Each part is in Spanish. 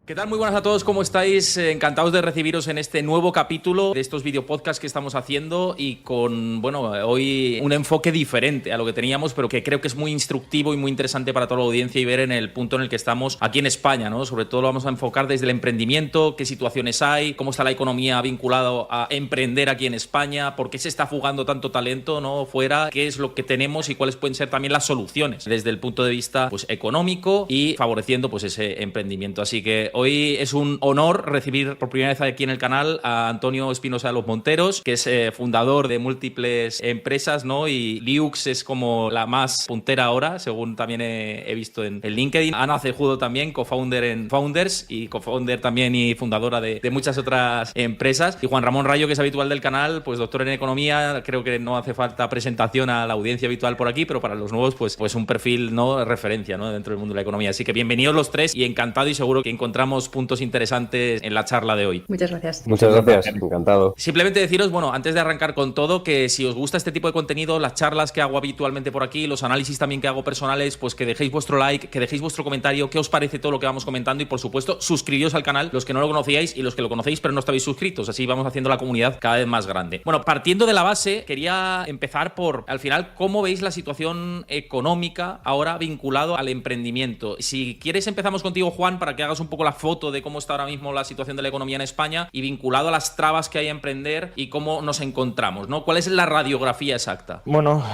¿Qué tal? Muy buenas a todos, ¿cómo estáis? Encantados de recibiros en este nuevo capítulo de estos videopodcasts que estamos haciendo y con, hoy un enfoque diferente a lo que teníamos, pero que creo que es muy instructivo y muy interesante para toda la audiencia y ver en el punto en el que estamos aquí en España, ¿no? Sobre todo lo vamos a enfocar desde el emprendimiento, qué situaciones hay, cómo está la economía vinculada a emprender aquí en España, por qué se está fugando tanto talento, ¿no? Fuera, qué es lo que tenemos y cuáles pueden ser también las soluciones desde el punto de vista pues, económico y favoreciendo pues, ese emprendimiento. Así que hoy es un honor recibir por primera vez aquí en el canal a Antonio Espinosa de los Monteros, que es fundador de múltiples empresas, ¿no? Y Liux es como la más puntera ahora, según también he visto en LinkedIn. Ana Cejudo también, co-founder en Founders y co-founder también y fundadora de muchas otras empresas. Y Juan Ramón Rayo, que es habitual del canal, pues doctor en economía. Creo que no hace falta presentación a la audiencia habitual por aquí, pero para los nuevos, pues un perfil, ¿no? Referencia, ¿no? Dentro del mundo de la economía. Así que bienvenidos los tres y encantado y seguro que encontramos puntos interesantes en la charla de hoy. Muchas gracias. Muchas gracias, encantado. Simplemente deciros, antes de arrancar con todo, que si os gusta este tipo de contenido, las charlas que hago habitualmente por aquí, los análisis también que hago personales, pues que dejéis vuestro like, que dejéis vuestro comentario, qué os parece todo lo que vamos comentando y por supuesto suscribiros al canal, los que no lo conocíais y los que lo conocéis pero no estabais suscritos, así vamos haciendo la comunidad cada vez más grande. Bueno, partiendo de la base, quería empezar por, al final, cómo veis la situación económica ahora vinculado al emprendimiento. Si quieres empezamos contigo, Juan, para que hagas un poco la foto de cómo está ahora mismo la situación de la economía en España y vinculado a las trabas que hay a emprender y cómo nos encontramos, ¿no? ¿Cuál es la radiografía exacta? Bueno,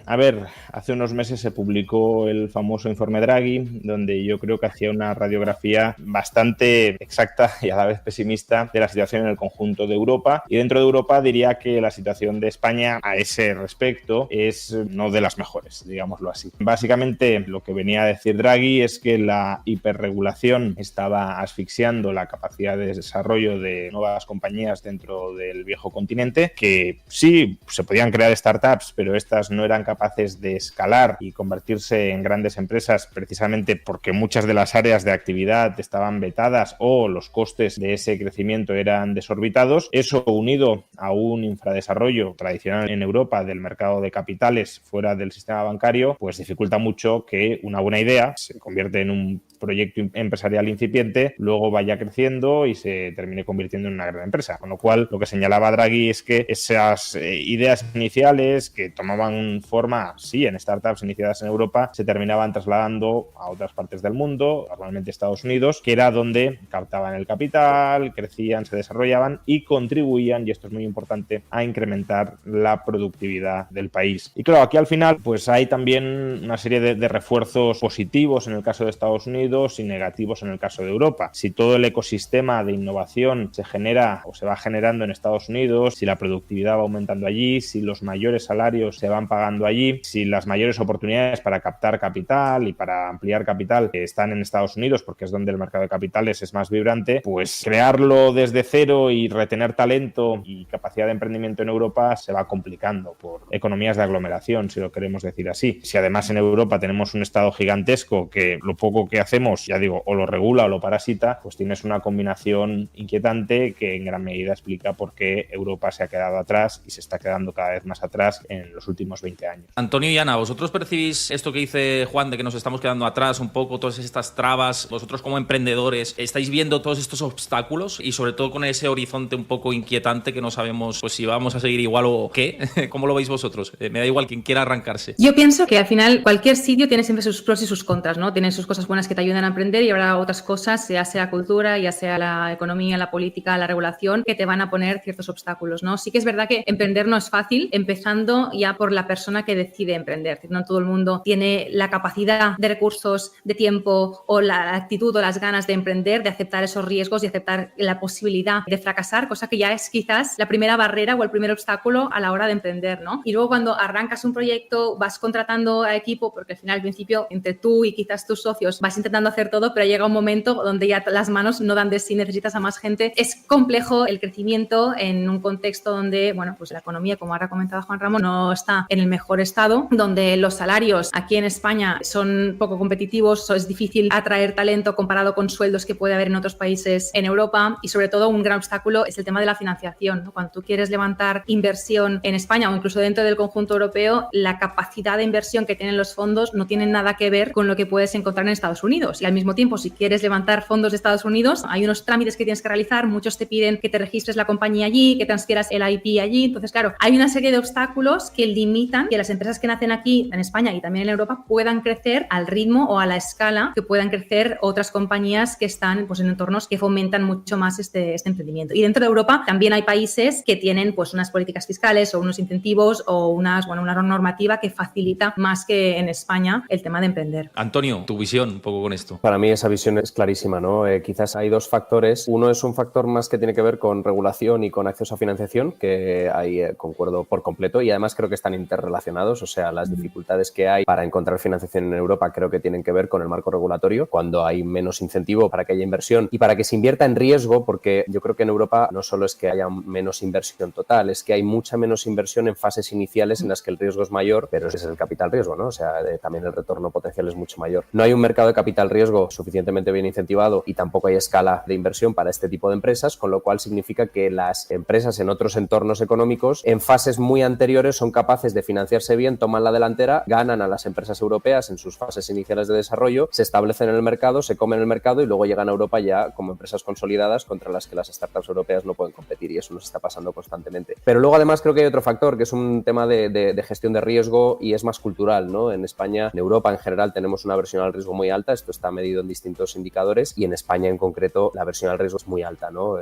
a ver, hace unos meses se publicó el famoso informe Draghi, donde yo creo que hacía una radiografía bastante exacta y a la vez pesimista de la situación en el conjunto de Europa. Y dentro de Europa diría que la situación de España a ese respecto es no de las mejores, digámoslo así. Básicamente lo que venía a decir Draghi es que la hiperregulación estaba asfixiando la capacidad de desarrollo de nuevas compañías dentro del viejo continente, que sí se podían crear startups, pero estas no eran capaces de escalar y convertirse en grandes empresas precisamente porque muchas de las áreas de actividad estaban vetadas o los costes de ese crecimiento eran desorbitados. Eso unido a un infradesarrollo tradicional en Europa del mercado de capitales fuera del sistema bancario, pues dificulta mucho que una buena idea se convierte en un proyecto empresarial incipiente, luego vaya creciendo y se termine convirtiendo en una gran empresa. Con lo cual, lo que señalaba Draghi es que esas ideas iniciales que tomaban forma, sí, en startups iniciadas en Europa, se terminaban trasladando a otras partes del mundo, normalmente Estados Unidos, que era donde captaban el capital, crecían, se desarrollaban y contribuían, y esto es muy importante, a incrementar la productividad del país. Y claro, aquí al final, pues hay también una serie de refuerzos positivos en el caso de Estados Unidos y negativos en el caso de Europa. Si todo el ecosistema de innovación se genera o se va generando en Estados Unidos, si la productividad va aumentando allí, si los mayores salarios se van pagando allí, si las mayores oportunidades para captar capital y para ampliar capital están en Estados Unidos porque es donde el mercado de capitales es más vibrante, pues crearlo desde cero y retener talento y capacidad de emprendimiento en Europa se va complicando por economías de aglomeración, si lo queremos decir así. Si además en Europa tenemos un estado gigantesco que lo poco que hace ya digo, o lo regula o lo parasita, pues tienes una combinación inquietante que en gran medida explica por qué Europa se ha quedado atrás y se está quedando cada vez más atrás en los últimos 20 años. Antonio y Ana, ¿vosotros percibís esto que dice Juan de que nos estamos quedando atrás un poco, todas estas trabas? ¿Vosotros como emprendedores estáis viendo todos estos obstáculos y sobre todo con ese horizonte un poco inquietante que no sabemos pues si vamos a seguir igual o qué? ¿Cómo lo veis vosotros? Me da igual quien quiera arrancarse. Yo pienso que al final cualquier sitio tiene siempre sus pros y sus contras, ¿no? Tiene sus cosas buenas que te ayudan a emprender y habrá otras cosas, ya sea cultura, ya sea la economía, la política, la regulación, que te van a poner ciertos obstáculos, ¿no? Sí que es verdad que emprender no es fácil, empezando ya por la persona que decide emprender. No todo el mundo tiene la capacidad de recursos, de tiempo o la actitud o las ganas de emprender, de aceptar esos riesgos y aceptar la posibilidad de fracasar, cosa que ya es quizás la primera barrera o el primer obstáculo a la hora de emprender, ¿no? Y luego cuando arrancas un proyecto, vas contratando a equipo, porque al final al principio entre tú y quizás tus socios vas intentando hacer todo, pero llega un momento donde ya las manos no dan de sí, necesitas a más gente. Es complejo el crecimiento en un contexto donde, bueno, pues la economía, como ahora ha comentado Juan Ramón, no está en el mejor por estado, donde los salarios aquí en España son poco competitivos, es difícil atraer talento comparado con sueldos que puede haber en otros países en Europa, y sobre todo un gran obstáculo es el tema de la financiación, ¿no? Cuando tú quieres levantar inversión en España o incluso dentro del conjunto europeo, la capacidad de inversión que tienen los fondos no tiene nada que ver con lo que puedes encontrar en Estados Unidos. Y al mismo tiempo, si quieres levantar fondos de Estados Unidos, hay unos trámites que tienes que realizar, muchos te piden que te registres la compañía allí, que transfieras el IP allí. Entonces, claro, hay una serie de obstáculos que limitan que las empresas que nacen aquí en España y también en Europa puedan crecer al ritmo o a la escala que puedan crecer otras compañías que están pues, en entornos que fomentan mucho más este emprendimiento. Y dentro de Europa también hay países que tienen pues, unas políticas fiscales o unos incentivos o una normativa que facilita más que en España el tema de emprender. Antonio, tu visión un poco con esto. Para mí esa visión es clarísima, ¿no? Quizás hay dos factores. Uno es un factor más que tiene que ver con regulación y con acceso a financiación, que ahí concuerdo por completo, y además creo que están interrelacionados. O sea, las dificultades que hay para encontrar financiación en Europa creo que tienen que ver con el marco regulatorio, cuando hay menos incentivo para que haya inversión y para que se invierta en riesgo, porque yo creo que en Europa no solo es que haya menos inversión total, es que hay mucha menos inversión en fases iniciales en las que el riesgo es mayor, pero ese es el capital riesgo, ¿no? O sea, también el retorno potencial es mucho mayor. No hay un mercado de capital riesgo suficientemente bien incentivado y tampoco hay escala de inversión para este tipo de empresas, con lo cual significa que las empresas en otros entornos económicos en fases muy anteriores son capaces de financiarse bien, toman la delantera, ganan a las empresas europeas en sus fases iniciales de desarrollo, se establecen en el mercado, se comen el mercado y luego llegan a Europa ya como empresas consolidadas contra las que las startups europeas no pueden competir, y eso nos está pasando constantemente. Pero luego además creo que hay otro factor que es un tema de gestión de riesgo y es más cultural, ¿no? En España, en Europa en general tenemos una aversión al riesgo muy alta, esto está medido en distintos indicadores, y en España en concreto la aversión al riesgo es muy alta, ¿no?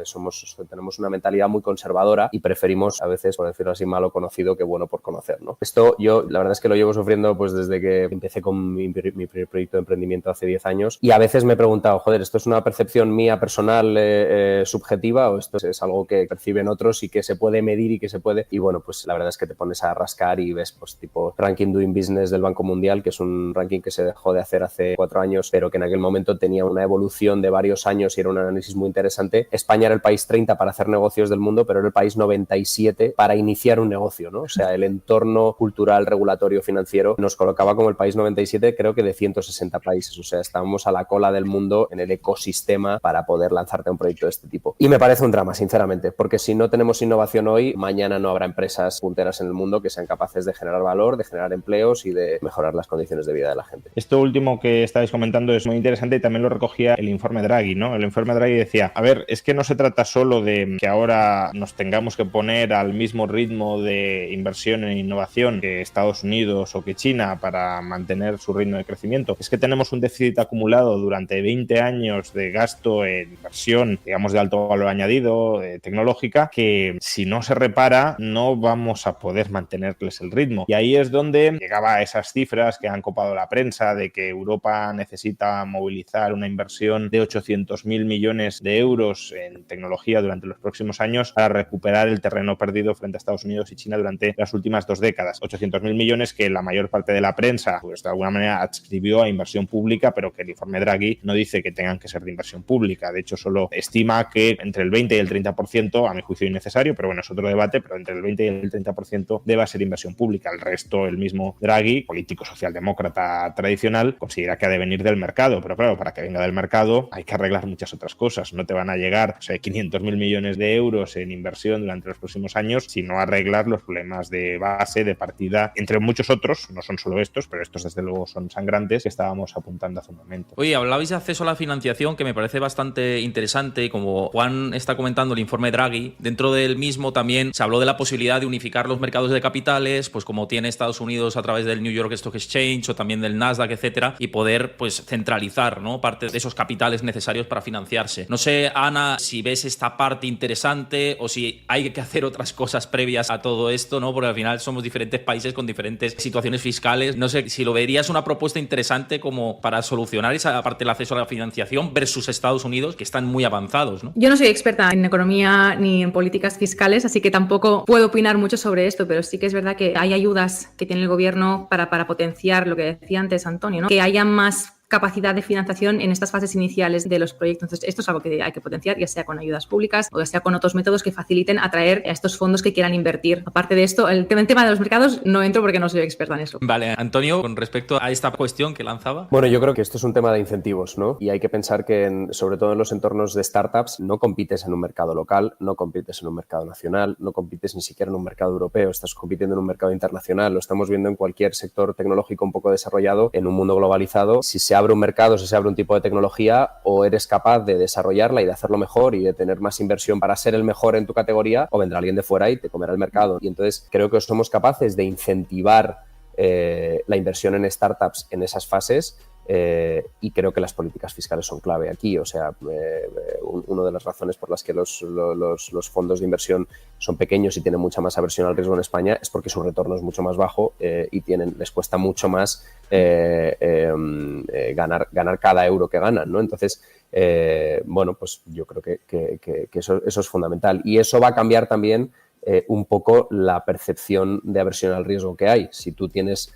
Tenemos una mentalidad muy conservadora y preferimos a veces, por decirlo así, malo conocido que bueno por conocer, ¿no? Esto yo la verdad es que lo llevo sufriendo pues desde que empecé con mi primer proyecto de emprendimiento hace 10 años, y a veces me he preguntado, joder, ¿esto es una percepción mía personal subjetiva o esto es algo que perciben otros y que se puede medir y que se puede? Y bueno, pues la verdad es que te pones a rascar y ves pues tipo Ranking Doing Business del Banco Mundial, que es un ranking que se dejó de hacer hace 4 años, pero que en aquel momento tenía una evolución de varios años y era un análisis muy interesante. España era el país 30 para hacer negocios del mundo, pero era el país 97 para iniciar un negocio, ¿no? O sea, el entorno cultural, regulatorio, financiero nos colocaba como el país 97, creo que de 160 países. O sea, estábamos a la cola del mundo en el ecosistema para poder lanzarte a un proyecto de este tipo. Y me parece un drama, sinceramente, porque si no tenemos innovación hoy, mañana no habrá empresas punteras en el mundo que sean capaces de generar valor, de generar empleos y de mejorar las condiciones de vida de la gente. Esto último que estáis comentando es muy interesante y también lo recogía el informe Draghi, ¿no? El informe Draghi decía, a ver, es que no se trata solo de que ahora nos tengamos que poner al mismo ritmo de inversión en innovación que Estados Unidos o que China para mantener su ritmo de crecimiento, es que tenemos un déficit acumulado durante 20 años de gasto en inversión, digamos, de alto valor añadido, tecnológica, que si no se repara no vamos a poder mantenerles el ritmo. Y ahí es donde llegaba a esas cifras que han copado la prensa de que Europa necesita movilizar una inversión de 800.000 millones de euros en tecnología durante los próximos años para recuperar el terreno perdido frente a Estados Unidos y China durante las últimas 2 décadas. 800.000 millones que la mayor parte de la prensa, pues de alguna manera adscribió a inversión pública, pero que el informe Draghi no dice que tengan que ser de inversión pública. De hecho, solo estima que entre el 20 y el 30%, a mi juicio innecesario, pero bueno, es otro debate, pero entre el 20 y el 30% deba ser inversión pública. El resto, el mismo Draghi, político socialdemócrata tradicional, considera que ha de venir del mercado, pero claro, para que venga del mercado hay que arreglar muchas otras cosas. No te van a llegar 500.000 millones de euros en inversión durante los próximos años si no arreglas los problemas de base, de partida, entre muchos otros, no son solo estos, pero estos desde luego son sangrantes, que estábamos apuntando hace un momento. Oye, hablabais de acceso a la financiación, que me parece bastante interesante, como Juan está comentando el informe Draghi, dentro del mismo también se habló de la posibilidad de unificar los mercados de capitales, pues como tiene Estados Unidos a través del New York Stock Exchange o también del Nasdaq, etcétera, y poder pues centralizar, ¿no?, parte de esos capitales necesarios para financiarse. No sé, Ana, si ves esta parte interesante o si hay que hacer otras cosas previas a todo esto, ¿no? Porque al final somos diferentes países con diferentes situaciones fiscales. No sé si lo verías una propuesta interesante como para solucionar esa parte del acceso a la financiación versus Estados Unidos, que están muy avanzados, ¿no? Yo no soy experta en economía ni en políticas fiscales, así que tampoco puedo opinar mucho sobre esto, pero sí que es verdad que hay ayudas que tiene el gobierno para potenciar lo que decía antes Antonio, ¿no? Que haya más capacidad de financiación en estas fases iniciales de los proyectos. Entonces, esto es algo que hay que potenciar, ya sea con ayudas públicas o ya sea con otros métodos que faciliten atraer a estos fondos que quieran invertir. Aparte de esto, el tema de los mercados no entro porque no soy experta en eso. Vale, Antonio, con respecto a esta cuestión que lanzaba. Bueno, yo creo que esto es un tema de incentivos, ¿no? Y hay que pensar que, sobre todo en los entornos de startups, no compites en un mercado local, no compites en un mercado nacional, no compites ni siquiera en un mercado europeo, estás compitiendo en un mercado internacional. Lo estamos viendo en cualquier sector tecnológico un poco desarrollado, en un mundo globalizado. Si se abre un mercado, si se abre un tipo de tecnología, o eres capaz de desarrollarla y de hacerlo mejor y de tener más inversión para ser el mejor en tu categoría, o vendrá alguien de fuera y te comerá el mercado. Y entonces creo que somos capaces de incentivar la inversión en startups en esas fases. Y creo que las políticas fiscales son clave aquí. O sea, una de las razones por las que los fondos de inversión son pequeños y tienen mucha más aversión al riesgo en España es porque su retorno es mucho más bajo y les cuesta mucho más ganar cada euro que ganan, ¿no? Entonces, bueno, pues yo creo que eso es fundamental. Y eso va a cambiar también un poco la percepción de aversión al riesgo que hay. Si tú tienes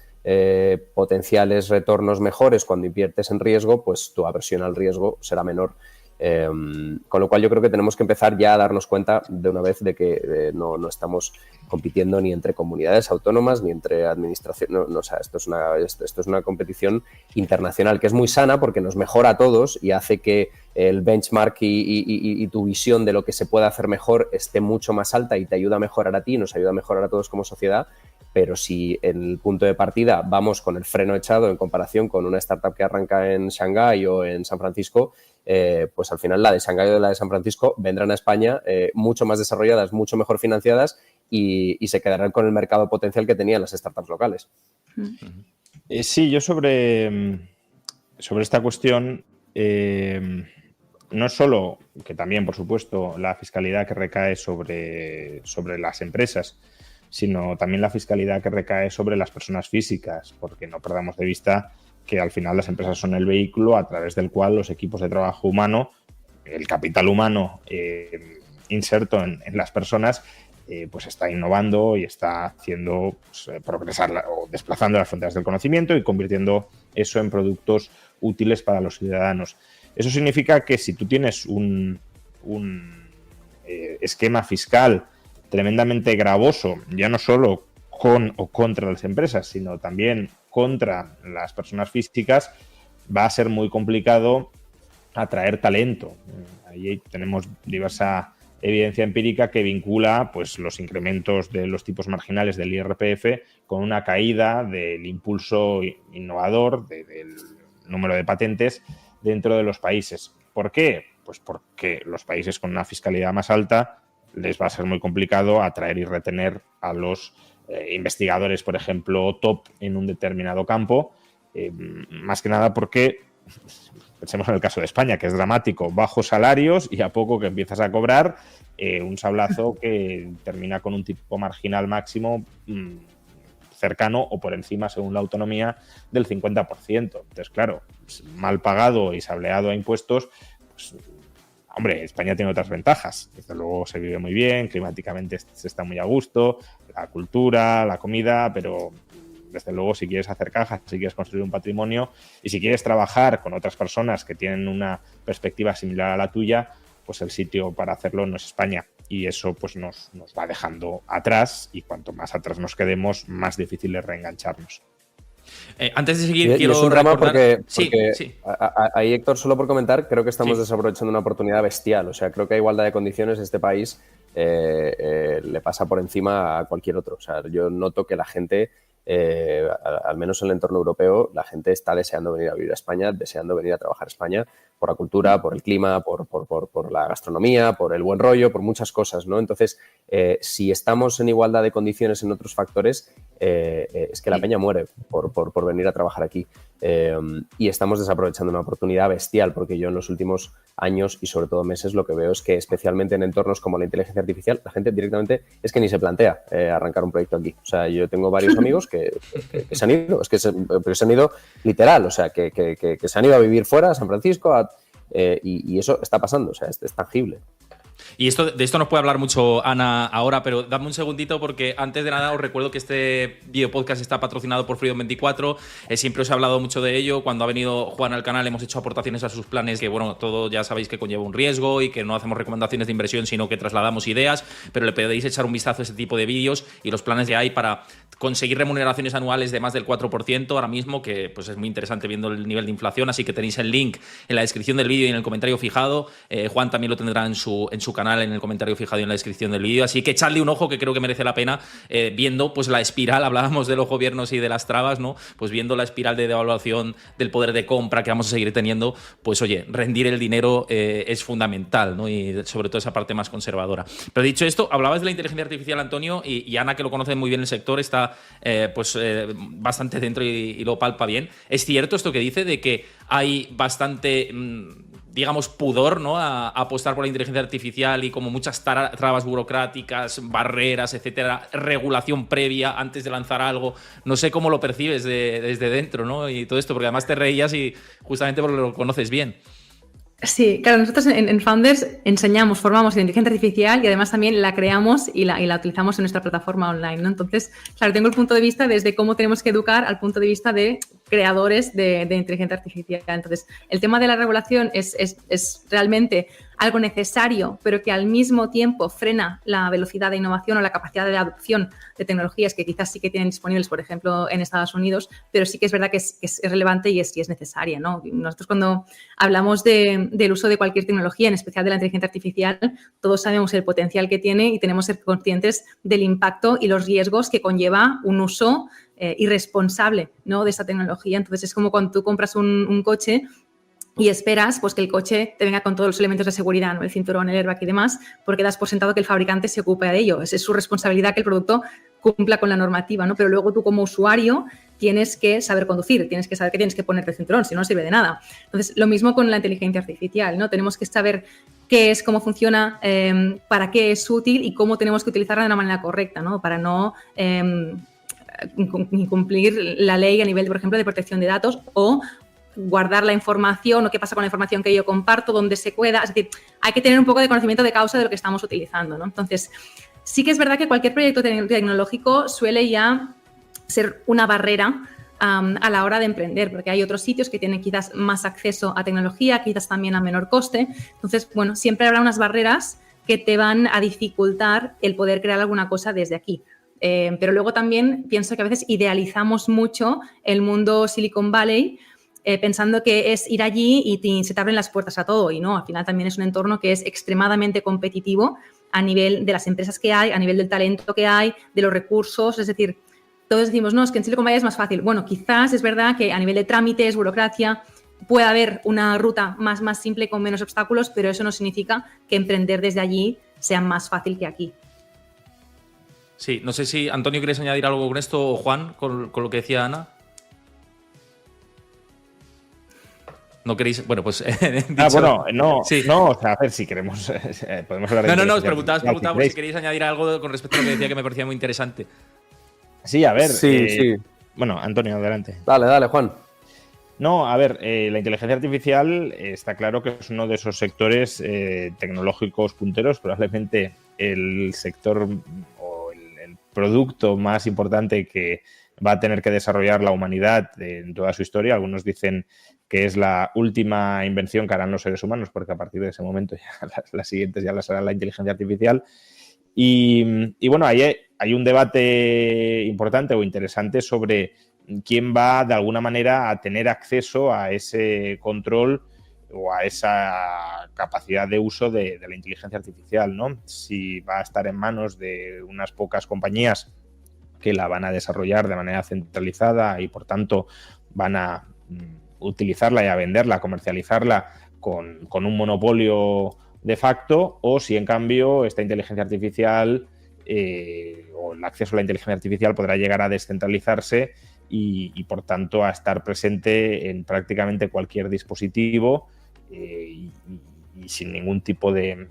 potenciales retornos mejores cuando inviertes en riesgo, pues tu aversión al riesgo será menor. Con lo cual yo creo que tenemos que empezar ya a darnos cuenta de una vez de que no estamos compitiendo ni entre comunidades autónomas ni entre administración. O sea, esto es una competición internacional que es muy sana porque nos mejora a todos y hace que el benchmark y tu visión de lo que se puede hacer mejor esté mucho más alta y te ayuda a mejorar a ti, nos ayuda a mejorar a todos como sociedad. Pero si en el punto de partida vamos con el freno echado en comparación con una startup que arranca en Shanghái o en San Francisco, pues al final la de Shanghái o la de San Francisco vendrán a España mucho más desarrolladas, mucho mejor financiadas y se quedarán con el mercado potencial que tenían las startups locales. Sí, yo sobre esta cuestión, no es solo que también, por supuesto, la fiscalidad que recae sobre las empresas, sino también la fiscalidad que recae sobre las personas físicas, porque no perdamos de vista que al final las empresas son el vehículo a través del cual los equipos de trabajo humano, el capital humano inserto en las personas, pues está innovando y está haciendo progresar o desplazando las fronteras del conocimiento y convirtiendo eso en productos útiles para los ciudadanos. Eso significa que si tú tienes un esquema fiscal tremendamente gravoso, ya no solo con o contra las empresas, sino también contra las personas físicas, va a ser muy complicado atraer talento. Ahí tenemos diversa evidencia empírica que vincula pues, los incrementos de los tipos marginales del IRPF con una caída del impulso innovador, del número de patentes dentro de los países. ¿Por qué? Pues porque los países con una fiscalidad más alta les va a ser muy complicado atraer y retener a los investigadores, por ejemplo, top en un determinado campo, más que nada porque, pensemos en el caso de España, que es dramático, bajos salarios y a poco que empiezas a cobrar un sablazo que termina con un tipo marginal máximo cercano o por encima, según la autonomía, del 50%. Entonces, claro, mal pagado y sableado a impuestos, pues, hombre, España tiene otras ventajas. Desde luego se vive muy bien, climáticamente se está muy a gusto, la cultura, la comida, pero desde luego si quieres hacer cajas, si quieres construir un patrimonio y si quieres trabajar con otras personas que tienen una perspectiva similar a la tuya, pues el sitio para hacerlo no es España. Y eso pues nos va dejando atrás y cuanto más atrás nos quedemos, más difícil es reengancharnos. Antes de seguir, quiero es un drama recordar... porque sí. Ahí, Héctor, solo por comentar, creo que estamos desaprovechando una oportunidad bestial. O sea, creo que a igualdad de condiciones este país le pasa por encima a cualquier otro. O sea, yo noto que la gente, al menos en el entorno europeo, la gente está deseando venir a vivir a España, deseando venir a trabajar a España por la cultura, por el clima, por la gastronomía, por el buen rollo, por muchas cosas, ¿no? Entonces, si estamos en igualdad de condiciones en otros factores, es que la peña muere por venir a trabajar aquí. Y estamos desaprovechando una oportunidad bestial, porque yo en los últimos años y sobre todo meses lo que veo es que especialmente en entornos como la inteligencia artificial, la gente directamente es que ni se plantea arrancar un proyecto aquí. O sea, yo tengo varios amigos que se han ido, pero se han ido literal, o sea, que se han ido a vivir fuera, a San Francisco, y eso está pasando, o sea, es tangible. Y de esto nos puede hablar mucho Ana ahora, pero dame un segundito porque antes de nada os recuerdo que este video podcast está patrocinado por Freedom24. Siempre os he hablado mucho de ello. Cuando ha venido Juan al canal hemos hecho aportaciones a sus planes que, bueno, todo ya sabéis que conlleva un riesgo y que no hacemos recomendaciones de inversión, sino que trasladamos ideas, pero le podéis echar un vistazo a ese tipo de vídeos y los planes que hay para conseguir remuneraciones anuales de más del 4% ahora mismo, que pues es muy interesante viendo el nivel de inflación, así que tenéis el link en la descripción del vídeo y en el comentario fijado. Juan también lo tendrá en su canal, en el comentario fijado y en la descripción del vídeo, así que echadle un ojo que creo que merece la pena, viendo pues la espiral, hablábamos de los gobiernos y de las trabas, ¿no? Pues viendo la espiral de devaluación del poder de compra que vamos a seguir teniendo, pues oye, rendir el dinero es fundamental, ¿no? Y sobre todo esa parte más conservadora. Pero dicho esto, hablabas de la inteligencia artificial, Antonio, y Ana, que lo conoce muy bien el sector, está bastante dentro y lo palpa bien. ¿Es cierto esto que dice de que hay bastante, digamos, pudor, ¿no?, a apostar por la inteligencia artificial y como muchas trabas burocráticas, barreras, etcétera, regulación previa antes de lanzar algo? No sé cómo lo percibes desde dentro, ¿no? Y todo esto, porque además te reías y justamente porque lo conoces bien. Sí, claro, nosotros en Founders enseñamos, formamos en inteligencia artificial y además también la creamos y la utilizamos en nuestra plataforma online, ¿no? Entonces, claro, tengo el punto de vista desde cómo tenemos que educar al punto de vista de creadores de inteligencia artificial. Entonces, el tema de la regulación es realmente algo necesario, pero que al mismo tiempo frena la velocidad de innovación o la capacidad de adopción de tecnologías que quizás sí que tienen disponibles, por ejemplo, en Estados Unidos, pero sí que es verdad que es relevante y es necesaria, ¿no? Nosotros cuando hablamos del uso de cualquier tecnología, en especial de la inteligencia artificial, todos sabemos el potencial que tiene y tenemos que ser conscientes del impacto y los riesgos que conlleva un uso irresponsable, ¿no?, de esta tecnología. Entonces, es como cuando tú compras un coche y esperas pues que el coche te venga con todos los elementos de seguridad, ¿no?, el cinturón, el airbag y demás, porque das por sentado que el fabricante se ocupe de ello. Es su responsabilidad que el producto cumpla con la normativa, ¿no? Pero luego tú como usuario tienes que saber conducir, tienes que saber que tienes que ponerte el cinturón, si no, no sirve de nada. Entonces, lo mismo con la inteligencia artificial, ¿no? Tenemos que saber qué es, cómo funciona, para qué es útil y cómo tenemos que utilizarla de una manera correcta, ¿no? Para no incumplir la ley a nivel, por ejemplo, de protección de datos o guardar la información o qué pasa con la información que yo comparto, dónde se queda. Es decir, hay que tener un poco de conocimiento de causa de lo que estamos utilizando, ¿no? Entonces, sí que es verdad que cualquier proyecto tecnológico suele ya ser una barrera a la hora de emprender, porque hay otros sitios que tienen quizás más acceso a tecnología, quizás también a menor coste. Entonces, bueno, siempre habrá unas barreras que te van a dificultar el poder crear alguna cosa desde aquí. Pero luego también pienso que a veces idealizamos mucho el mundo Silicon Valley, pensando que es ir allí y se te abren las puertas a todo, y no, al final también es un entorno que es extremadamente competitivo a nivel de las empresas que hay, a nivel del talento que hay, de los recursos. Es decir, todos decimos, no, es que en Silicon Valley es más fácil. Bueno, quizás es verdad que a nivel de trámites, burocracia, puede haber una ruta más simple con menos obstáculos, pero eso no significa que emprender desde allí sea más fácil que aquí. Sí, no sé si Antonio quieres añadir algo con esto o Juan, con lo que decía Ana. ¿No queréis? Bueno, pues... no, sí. No, o sea, a ver, si queremos, podemos hablar de... No, os preguntaba si queréis añadir algo con respecto a lo que decía, que me parecía muy interesante. Sí, a ver. Sí. Bueno, Antonio, adelante. Dale, Juan. No, a ver, la inteligencia artificial está claro que es uno de esos sectores tecnológicos punteros, probablemente el sector o el producto más importante que va a tener que desarrollar la humanidad en toda su historia. Algunos dicen que es la última invención que harán los seres humanos, porque a partir de ese momento ya las siguientes ya las hará la inteligencia artificial. Y bueno, hay un debate importante o interesante sobre quién va de alguna manera a tener acceso a ese control o a esa capacidad de uso de la inteligencia artificial, ¿no? Si va a estar en manos de unas pocas compañías que la van a desarrollar de manera centralizada y por tanto van a utilizarla y a venderla, a comercializarla con un monopolio de facto, o si en cambio esta inteligencia artificial o el acceso a la inteligencia artificial podrá llegar a descentralizarse y por tanto a estar presente en prácticamente cualquier dispositivo y sin ningún tipo de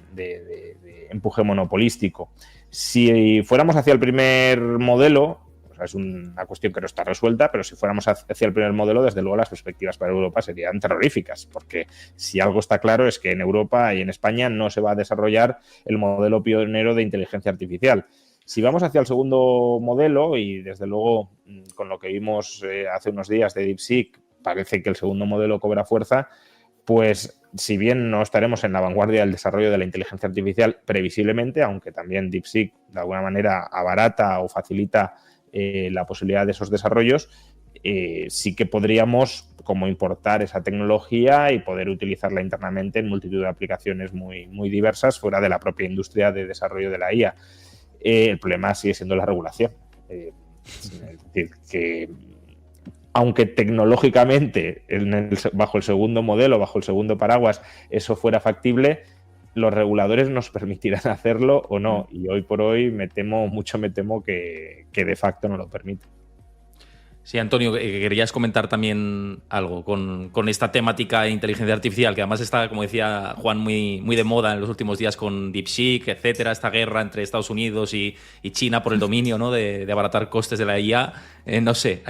empuje monopolístico. Si fuéramos hacia el primer modelo, o es una cuestión que no está resuelta, pero si fuéramos hacia el primer modelo, desde luego las perspectivas para Europa serían terroríficas, porque si algo está claro es que en Europa y en España no se va a desarrollar el modelo pionero de inteligencia artificial. Si vamos hacia el segundo modelo, y desde luego con lo que vimos hace unos días de DeepSeek, parece que el segundo modelo cobra fuerza, pues si bien no estaremos en la vanguardia del desarrollo de la inteligencia artificial previsiblemente, aunque también DeepSeek de alguna manera abarata o facilita la posibilidad de esos desarrollos, sí que podríamos como importar esa tecnología y poder utilizarla internamente en multitud de aplicaciones muy, muy diversas fuera de la propia industria de desarrollo de la IA. El problema sigue siendo la regulación. Es decir, que aunque tecnológicamente bajo el segundo modelo, bajo el segundo paraguas, eso fuera factible, los reguladores nos permitirán hacerlo o no. Y hoy por hoy me temo que de facto no lo permite. Sí, Antonio, querías comentar también algo con esta temática de inteligencia artificial, que además está, como decía Juan, muy, muy de moda en los últimos días con DeepSeek, etcétera, esta guerra entre Estados Unidos y China por el dominio, ¿no?, de abaratar costes de la IA. No sé,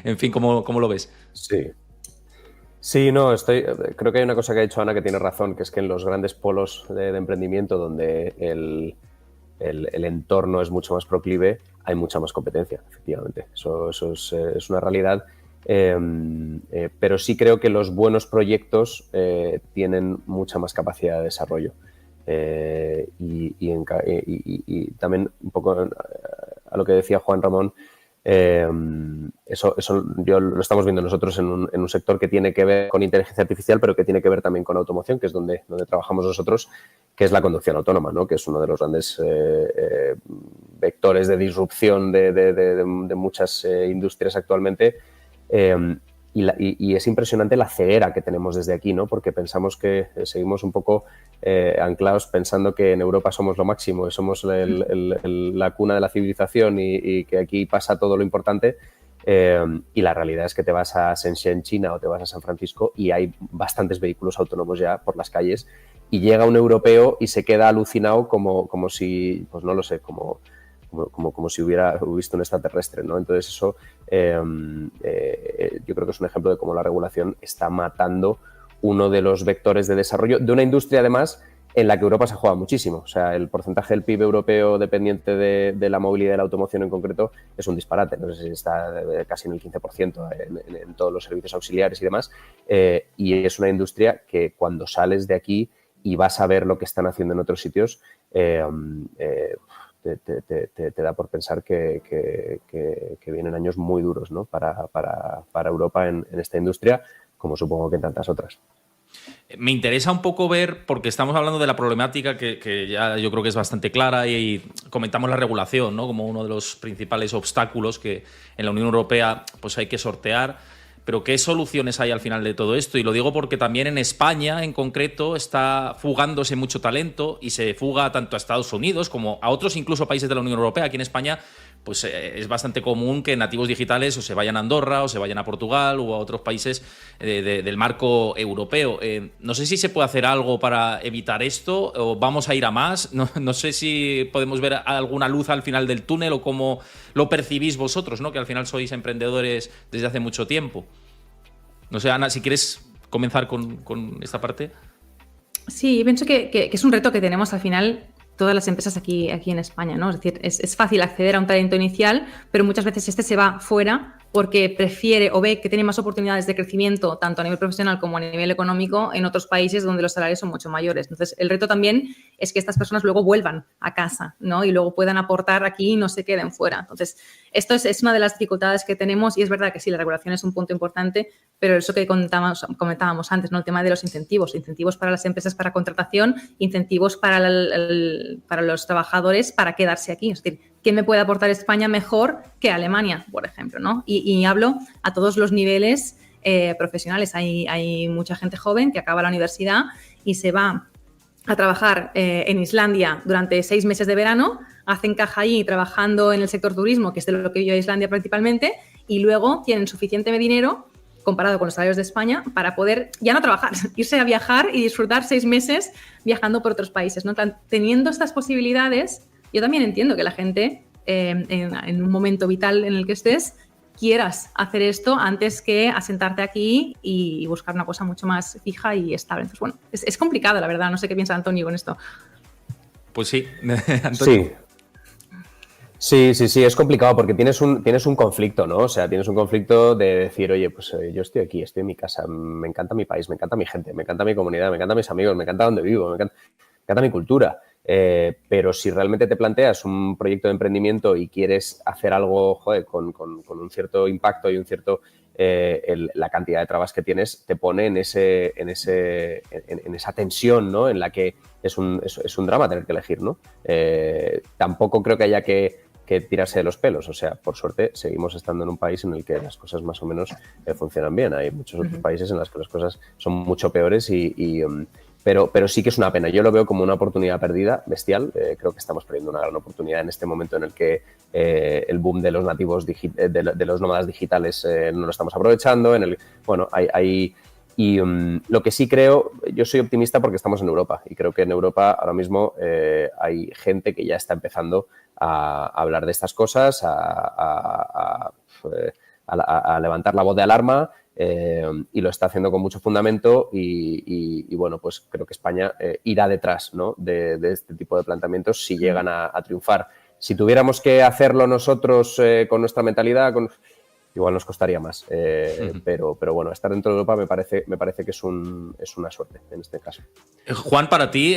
en fin, ¿cómo lo ves? Sí, no, creo que hay una cosa que ha dicho Ana que tiene razón, que es que en los grandes polos de emprendimiento donde el entorno es mucho más proclive, hay mucha más competencia, efectivamente. Eso es una realidad. Pero sí creo que los buenos proyectos tienen mucha más capacidad de desarrollo. Y también un poco a lo que decía Juan Ramón, eso lo estamos viendo nosotros en un sector que tiene que ver con inteligencia artificial, pero que tiene que ver también con automoción, que es donde trabajamos nosotros, que es la conducción autónoma, ¿no?, que es uno de los grandes vectores de disrupción de muchas industrias actualmente. Y es impresionante la ceguera que tenemos desde aquí, ¿no?, porque pensamos que seguimos un poco anclados pensando que en Europa somos lo máximo, somos la cuna de la civilización y que aquí pasa todo lo importante. Y la realidad es que te vas a Shenzhen, China, o te vas a San Francisco y hay bastantes vehículos autónomos ya por las calles, y llega un europeo y se queda alucinado como si, pues no lo sé, como si hubiera visto un extraterrestre, ¿no? Entonces eso yo creo que es un ejemplo de cómo la regulación está matando uno de los vectores de desarrollo de una industria, además, en la que Europa se juega muchísimo. O sea, el porcentaje del PIB europeo dependiente de la movilidad y de la automoción en concreto es un disparate. No sé si está casi en el 15% en todos los servicios auxiliares y demás. Y es una industria que cuando sales de aquí y vas a ver lo que están haciendo en otros sitios, te da por pensar que vienen años muy duros, ¿no?, para Europa en esta industria, como supongo que en tantas otras. Me interesa un poco ver, porque estamos hablando de la problemática que ya yo creo que es bastante clara, y comentamos la regulación, ¿no?, como uno de los principales obstáculos que en la Unión Europea pues hay que sortear. Pero ¿qué soluciones hay al final de todo esto? Y lo digo porque también en España, en concreto, está fugándose mucho talento, y se fuga tanto a Estados Unidos como a otros incluso países de la Unión Europea. Aquí en España pues es bastante común que nativos digitales o se vayan a Andorra o se vayan a Portugal o a otros países del marco europeo. No sé si se puede hacer algo para evitar esto, o vamos a ir a más. No sé si podemos ver alguna luz al final del túnel, o cómo lo percibís vosotros, ¿no?, que al final sois emprendedores desde hace mucho tiempo. No sé, Ana, si quieres comenzar con esta parte. Sí, pienso que es un reto que tenemos al final todas las empresas aquí en España, ¿no? Es decir, es fácil acceder a un talento inicial, pero muchas veces este se va fuera porque prefiere o ve que tiene más oportunidades de crecimiento tanto a nivel profesional como a nivel económico en otros países donde los salarios son mucho mayores. Entonces, el reto también es que estas personas luego vuelvan a casa, ¿no?, y luego puedan aportar aquí y no se queden fuera. Entonces, esto es una de las dificultades que tenemos, y es verdad que sí, la regulación es un punto importante, pero eso que comentábamos antes, ¿no?, el tema de los incentivos para las empresas para contratación, incentivos para los trabajadores para quedarse aquí. Es decir, ¿quién me puede aportar España mejor que Alemania, por ejemplo, ¿no? Y hablo a todos los niveles profesionales. Hay mucha gente joven que acaba la universidad y se va a trabajar en Islandia durante 6 meses de verano, hacen caja allí trabajando en el sector turismo, que es de lo que vive Islandia principalmente, y luego tienen suficiente dinero comparado con los salarios de España para poder ya no trabajar, irse a viajar y disfrutar 6 meses viajando por otros países, ¿no? Teniendo estas posibilidades, yo también entiendo que la gente en un momento vital en el que estés, quieras hacer esto antes que asentarte aquí y buscar una cosa mucho más fija y estable. Entonces, bueno, es complicado, la verdad. No sé qué piensa Antonio con esto. Pues sí, Antonio. Sí, es complicado porque tienes un conflicto, ¿no? O sea, tienes un conflicto de decir, oye, pues yo estoy aquí, estoy en mi casa, me encanta mi país, me encanta mi gente, me encanta mi comunidad, me encantan mis amigos, me encanta donde vivo, me encanta mi cultura. Pero si realmente te planteas un proyecto de emprendimiento y quieres hacer algo, joder, con un cierto impacto y un cierto... la cantidad de trabas que tienes te pone en esa tensión, ¿no? En la que es un drama tener que elegir, ¿no? Tampoco creo que haya que tirarse de los pelos. O sea, por suerte, seguimos estando en un país en el que las cosas más o menos funcionan bien. Hay muchos otros países en los que las cosas son mucho peores pero sí que es una pena. Yo lo veo como una oportunidad perdida, bestial. Creo que estamos perdiendo una gran oportunidad en este momento en el que el boom de los nativos, de los nómadas digitales no lo estamos aprovechando. Lo que sí creo, yo soy optimista porque estamos en Europa y creo que en Europa ahora mismo hay gente que ya está empezando a hablar de estas cosas, a levantar la voz de alarma y lo está haciendo con mucho fundamento y bueno, pues creo que España irá detrás, ¿no? de este tipo de planteamientos si llegan a triunfar. Si tuviéramos que hacerlo nosotros con nuestra mentalidad, igual nos costaría más, pero bueno, estar dentro de Europa me parece que es una suerte en este caso. Juan, para ti,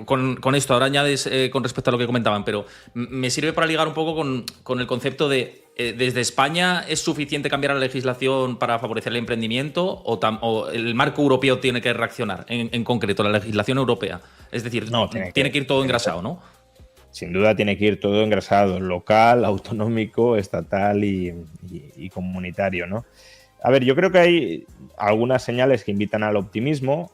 con esto, ahora añades con respecto a lo que comentaban, pero me sirve para ligar un poco con el concepto de desde España, ¿es suficiente cambiar la legislación para favorecer el emprendimiento o el marco europeo tiene que reaccionar en concreto, la legislación europea? Es decir, tiene que ir todo engrasado, ¿no? Sin duda tiene que ir todo engrasado, local, autonómico, estatal y comunitario, ¿no? A ver, yo creo que hay algunas señales que invitan al optimismo.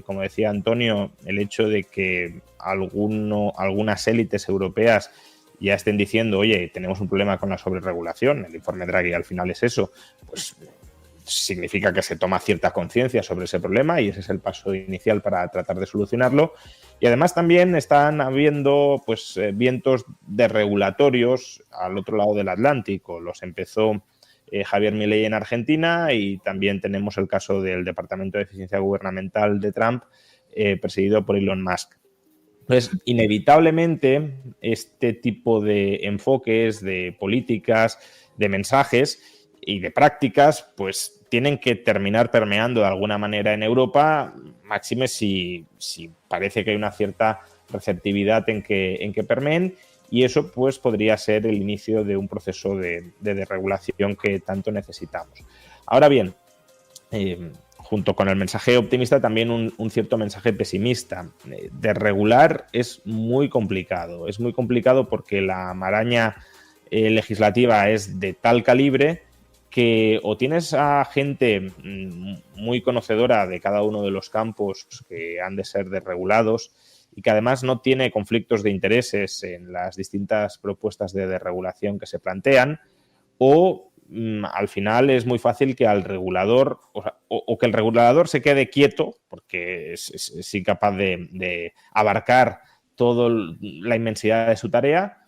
Como decía Antonio, el hecho de que algunas élites europeas ya estén diciendo, oye, tenemos un problema con la sobreregulación, el informe Draghi al final es eso, pues significa que se toma cierta conciencia sobre ese problema y ese es el paso inicial para tratar de solucionarlo. Y además también están habiendo pues vientos desregulatorios al otro lado del Atlántico. Los empezó Javier Milei en Argentina y también tenemos el caso del Departamento de Eficiencia Gubernamental de Trump, presidido por Elon Musk. Entonces, inevitablemente, este tipo de enfoques, de políticas, de mensajes y de prácticas, pues tienen que terminar permeando de alguna manera en Europa, máxime si parece que hay una cierta receptividad en que permeen, y eso pues podría ser el inicio de un proceso de desregulación que tanto necesitamos. Ahora bien, junto con el mensaje optimista, también un cierto mensaje pesimista. Desregular es muy complicado. Es muy complicado porque la maraña legislativa es de tal calibre que o tienes a gente muy conocedora de cada uno de los campos que han de ser desregulados y que además no tiene conflictos de intereses en las distintas propuestas de desregulación que se plantean, o al final es muy fácil que al regulador o que el regulador se quede quieto porque es incapaz de abarcar toda la inmensidad de su tarea,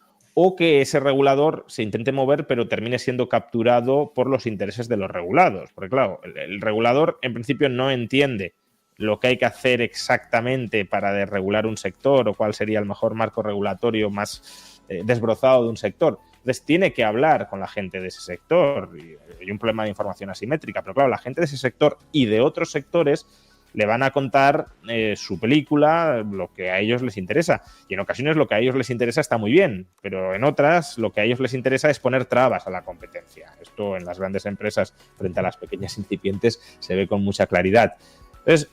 o que ese regulador se intente mover pero termine siendo capturado por los intereses de los regulados. Porque claro, el regulador en principio no entiende lo que hay que hacer exactamente para desregular un sector o cuál sería el mejor marco regulatorio más desbrozado de un sector. Entonces tiene que hablar con la gente de ese sector. Y hay un problema de información asimétrica, pero claro, la gente de ese sector y de otros sectores le van a contar su película, lo que a ellos les interesa. Y en ocasiones lo que a ellos les interesa está muy bien, pero en otras lo que a ellos les interesa es poner trabas a la competencia. Esto en las grandes empresas frente a las pequeñas incipientes se ve con mucha claridad. Entonces,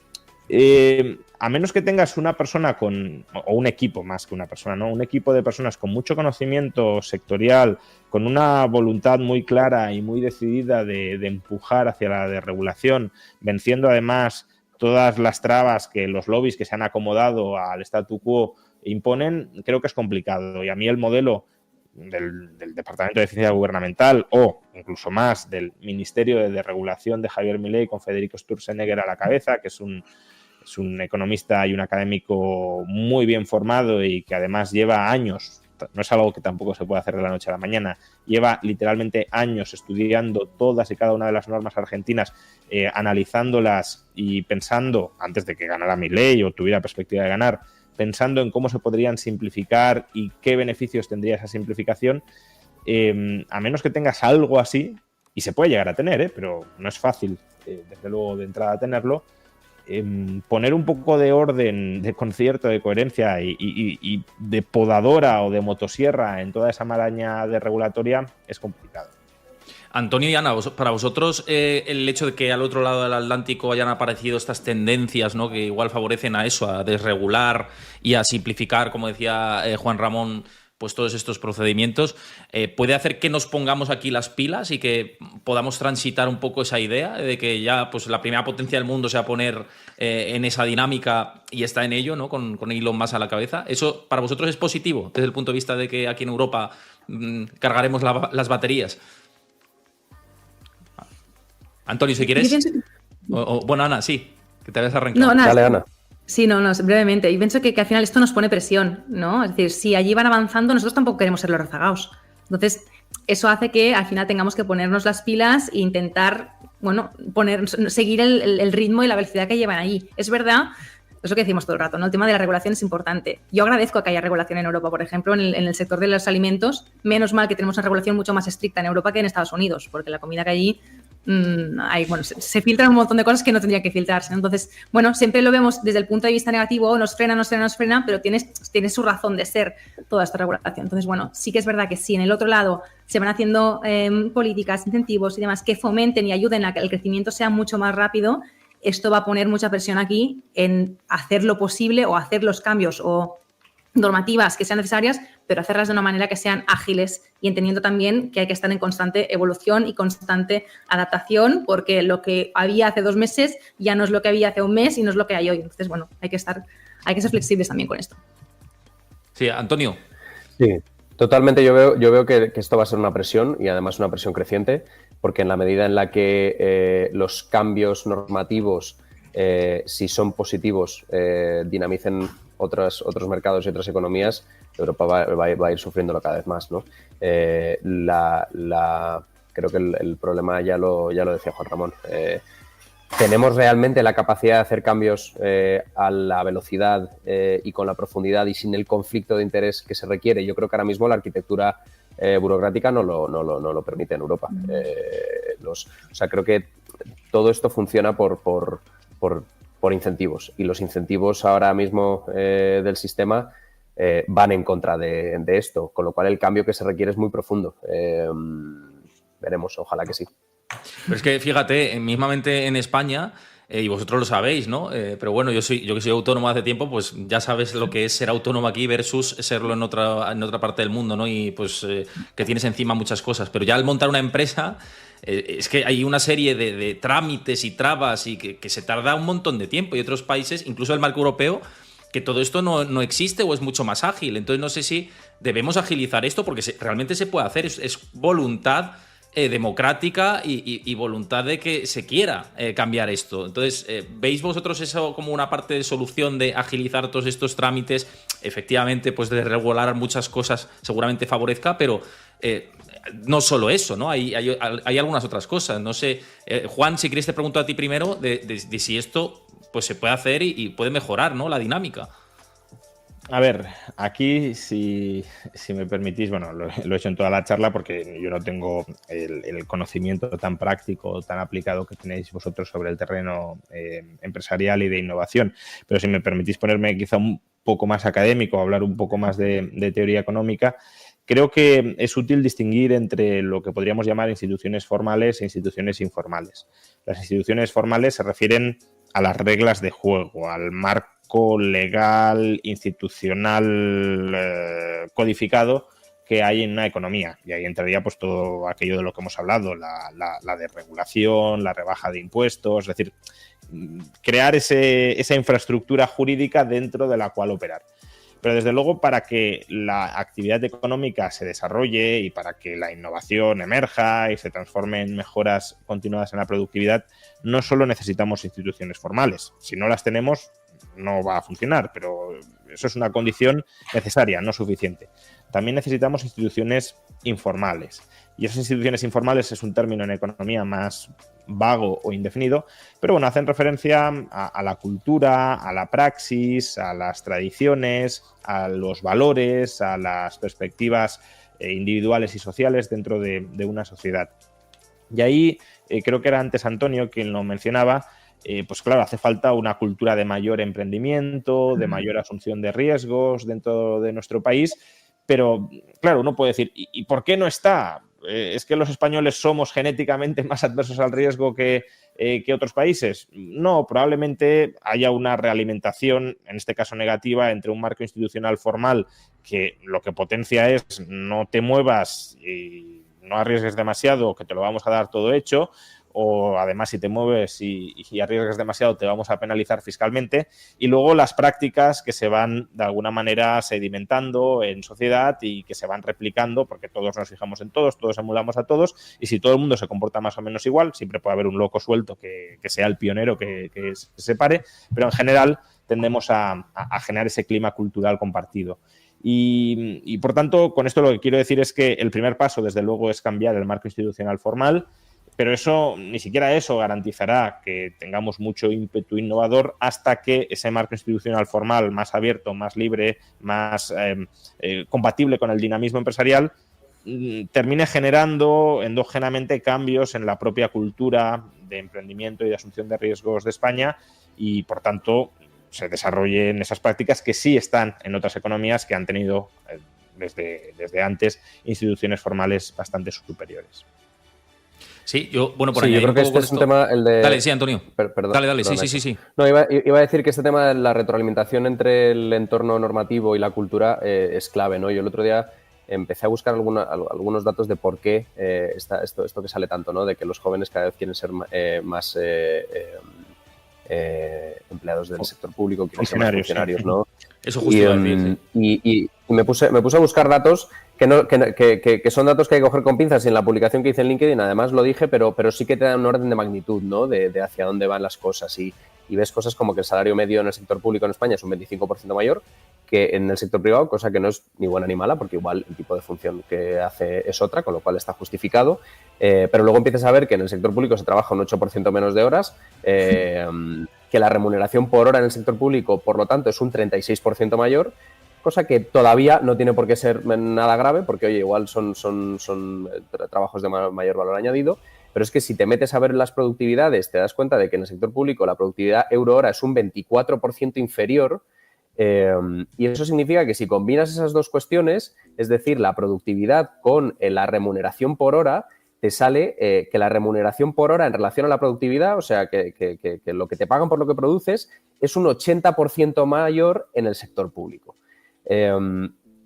a menos que tengas una persona o un equipo más que una persona, ¿no? Un equipo de personas con mucho conocimiento sectorial, con una voluntad muy clara y muy decidida de empujar hacia la desregulación, venciendo además todas las trabas que los lobbies que se han acomodado al statu quo imponen, creo que es complicado. Y a mí el modelo del Departamento de Eficiencia Gubernamental o incluso más del Ministerio de Desregulación de Javier Milei con Federico Sturzenegger a la cabeza, que es un economista y un académico muy bien formado y que además lleva años no es algo que tampoco se puede hacer de la noche a la mañana. Lleva literalmente años estudiando todas y cada una de las normas argentinas, analizándolas y pensando, antes de que ganara Milei o tuviera perspectiva de ganar, pensando en cómo se podrían simplificar y qué beneficios tendría esa simplificación. A menos que tengas algo así, y se puede llegar a tener, pero no es fácil, desde luego, de entrada tenerlo, poner un poco de orden, de concierto, de coherencia y de podadora o de motosierra en toda esa maraña de regulatoria es complicado. Antonio y Ana, para vosotros el hecho de que al otro lado del Atlántico hayan aparecido estas tendencias, ¿no?, que igual favorecen a eso, a desregular y a simplificar, como decía Juan Ramón, pues todos estos procedimientos, ¿puede hacer que nos pongamos aquí las pilas y que podamos transitar un poco esa idea de que ya pues la primera potencia del mundo se va a poner en esa dinámica y está en ello, ¿no?, con Elon Musk a la cabeza? ¿Eso para vosotros es positivo desde el punto de vista de que aquí en Europa cargaremos las baterías? Antonio, si quieres. Bueno, Ana, sí, que te habías arrancado. No, nada. Dale, Ana. Sí, no, brevemente. Y pienso que al final esto nos pone presión, ¿no? Es decir, si allí van avanzando, nosotros tampoco queremos ser los rezagados. Entonces, eso hace que al final tengamos que ponernos las pilas e intentar, bueno, seguir el ritmo y la velocidad que llevan allí. Es verdad, es lo que decimos todo el rato, ¿no? El tema de la regulación es importante. Yo agradezco que haya regulación en Europa, por ejemplo, en el sector de los alimentos. Menos mal que tenemos una regulación mucho más estricta en Europa que en Estados Unidos, porque la comida que allí se filtran un montón de cosas que no tendrían que filtrarse, ¿no? Entonces, bueno, siempre lo vemos desde el punto de vista negativo, nos frena, pero tiene su razón de ser toda esta regulación. Entonces, bueno, sí que es verdad que si en el otro lado se van haciendo políticas, incentivos y demás que fomenten y ayuden a que el crecimiento sea mucho más rápido, esto va a poner mucha presión aquí en hacer lo posible o hacer los cambios o normativas que sean necesarias, pero hacerlas de una manera que sean ágiles y entendiendo también que hay que estar en constante evolución y constante adaptación, porque lo que había hace 2 meses ya no es lo que había hace un mes y no es lo que hay hoy. Entonces, bueno, hay que ser flexibles también con esto. Sí, Antonio. Sí, totalmente. Yo veo que esto va a ser una presión y además una presión creciente, porque en la medida en la que los cambios normativos, si son positivos, dinamicen otros mercados y otras economías, Europa va a ir sufriéndolo cada vez más, ¿no? Creo que el problema ya lo decía Juan Ramón. ¿Tenemos realmente la capacidad de hacer cambios a la velocidad y con la profundidad y sin el conflicto de interés que se requiere? Yo creo que ahora mismo la arquitectura burocrática no lo permite en Europa. Creo que todo esto funciona por incentivos, y los incentivos ahora mismo del sistema van en contra de esto, con lo cual el cambio que se requiere es muy profundo. Veremos, ojalá que sí. Pero es que fíjate, mismamente en España, y vosotros lo sabéis, ¿no? Pero bueno, yo que soy autónomo hace tiempo, pues ya sabes lo que es ser autónomo aquí versus serlo en otra parte del mundo, ¿no? Y pues que tienes encima muchas cosas. Pero ya al montar una empresa, es que hay una serie de trámites y trabas y que se tarda un montón de tiempo. Y otros países, incluso el marco europeo, que todo esto no existe o es mucho más ágil. Entonces no sé si debemos agilizar esto porque realmente se puede hacer. Es voluntad democrática y voluntad de que se quiera cambiar esto. Entonces, ¿veis vosotros eso como una parte de solución de agilizar todos estos trámites? Efectivamente, pues de regular muchas cosas seguramente favorezca, pero no solo eso, ¿no? Hay algunas otras cosas. No sé, Juan, si quieres te pregunto a ti primero de si esto pues se puede hacer y puede mejorar, ¿no?, la dinámica. A ver, aquí, si me permitís, bueno, lo he hecho en toda la charla porque yo no tengo el conocimiento tan práctico, tan aplicado que tenéis vosotros sobre el terreno empresarial y de innovación, pero si me permitís ponerme quizá un poco más académico, hablar un poco más de teoría económica, creo que es útil distinguir entre lo que podríamos llamar instituciones formales e instituciones informales. Las instituciones formales se refieren a las reglas de juego, al marco legal, institucional, codificado que hay en una economía. Y ahí entraría pues todo aquello de lo que hemos hablado, la desregulación, la rebaja de impuestos, es decir, crear esa infraestructura jurídica dentro de la cual operar. Pero desde luego, para que la actividad económica se desarrolle y para que la innovación emerja y se transforme en mejoras continuadas en la productividad, no solo necesitamos instituciones formales. Si no las tenemos, no va a funcionar, pero eso es una condición necesaria, no suficiente. también necesitamos instituciones informales. Y esas instituciones informales es un término en economía más vago o indefinido, pero bueno, hacen referencia a la cultura, a la praxis, a las tradiciones, a los valores, a las perspectivas individuales y sociales dentro de una sociedad. Y ahí creo que era antes Antonio quien lo mencionaba. Pues claro, hace falta una cultura de mayor emprendimiento, de mayor asunción de riesgos dentro de nuestro país, pero claro, uno puede decir, ¿y por qué no está? ¿Es que los españoles somos genéticamente más adversos al riesgo que otros países? No, probablemente haya una realimentación, en este caso negativa, entre un marco institucional formal que lo que potencia es no te muevas y no arriesgues demasiado, que te lo vamos a dar todo hecho, o además si te mueves y arriesgas demasiado te vamos a penalizar fiscalmente, y luego las prácticas que se van de alguna manera sedimentando en sociedad y que se van replicando porque todos nos fijamos en todos emulamos a todos, y si todo el mundo se comporta más o menos igual, siempre puede haber un loco suelto que sea el pionero que se separe, pero en general tendemos a generar ese clima cultural compartido. Y por tanto, con esto lo que quiero decir es que el primer paso, desde luego, es cambiar el marco institucional formal, pero eso, ni siquiera eso garantizará que tengamos mucho ímpetu innovador hasta que ese marco institucional formal más abierto, más libre, más compatible con el dinamismo empresarial, termine generando endógenamente cambios en la propia cultura de emprendimiento y de asunción de riesgos de España y, por tanto, se desarrollen esas prácticas que sí están en otras economías que han tenido desde antes instituciones formales bastante superiores. Sí, yo creo que este es un tema, el de... Dale, sí, Antonio. Perdón. Dale, sí. No, iba a decir que este tema de la retroalimentación entre el entorno normativo y la cultura es clave, ¿no? Yo el otro día empecé a buscar algunos datos de por qué esto que sale tanto, ¿no? De que los jóvenes cada vez quieren ser más empleados del sector público, quieren ser más funcionarios, ¿no? Eso justo iba a decir. Y me puse a buscar datos que son datos que hay que coger con pinzas, y en la publicación que hice en LinkedIn además lo dije, pero sí que te dan un orden de magnitud, ¿no? De hacia dónde van las cosas, y ves cosas como que el salario medio en el sector público en España es un 25% mayor que en el sector privado, cosa que no es ni buena ni mala, porque igual el tipo de función que hace es otra, con lo cual está justificado, pero luego empiezas a ver que en el sector público se trabaja un 8% menos de horas, que la remuneración por hora en el sector público, por lo tanto, es un 36% mayor, cosa que todavía no tiene por qué ser nada grave, porque, oye, igual son trabajos de mayor valor añadido, pero es que si te metes a ver las productividades, te das cuenta de que en el sector público la productividad euro-hora es un 24% inferior, y eso significa que si combinas esas dos cuestiones, es decir, la productividad con la remuneración por hora, te sale que la remuneración por hora en relación a la productividad, o sea, que lo que te pagan por lo que produces, es un 80% mayor en el sector público.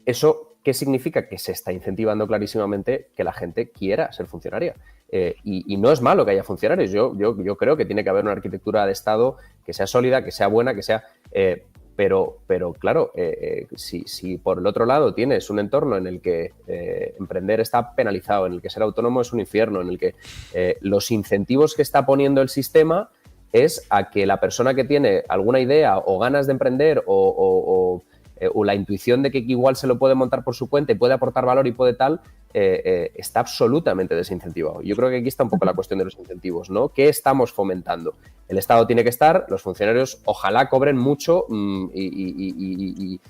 ¿Eso qué significa? Que se está incentivando clarísimamente que la gente quiera ser funcionaria. Y no es malo que haya funcionarios. Yo creo que tiene que haber una arquitectura de Estado que sea sólida, que sea buena, que sea... Pero claro, si por el otro lado tienes un entorno en el que emprender está penalizado, en el que ser autónomo es un infierno, en el que los incentivos que está poniendo el sistema es a que la persona que tiene alguna idea o ganas de emprender o la intuición de que igual se lo puede montar por su cuenta y puede aportar valor y puede tal, está absolutamente desincentivado. Yo creo que aquí está un poco la cuestión de los incentivos, ¿no? ¿Qué estamos fomentando? El Estado tiene que estar, los funcionarios ojalá cobren mucho y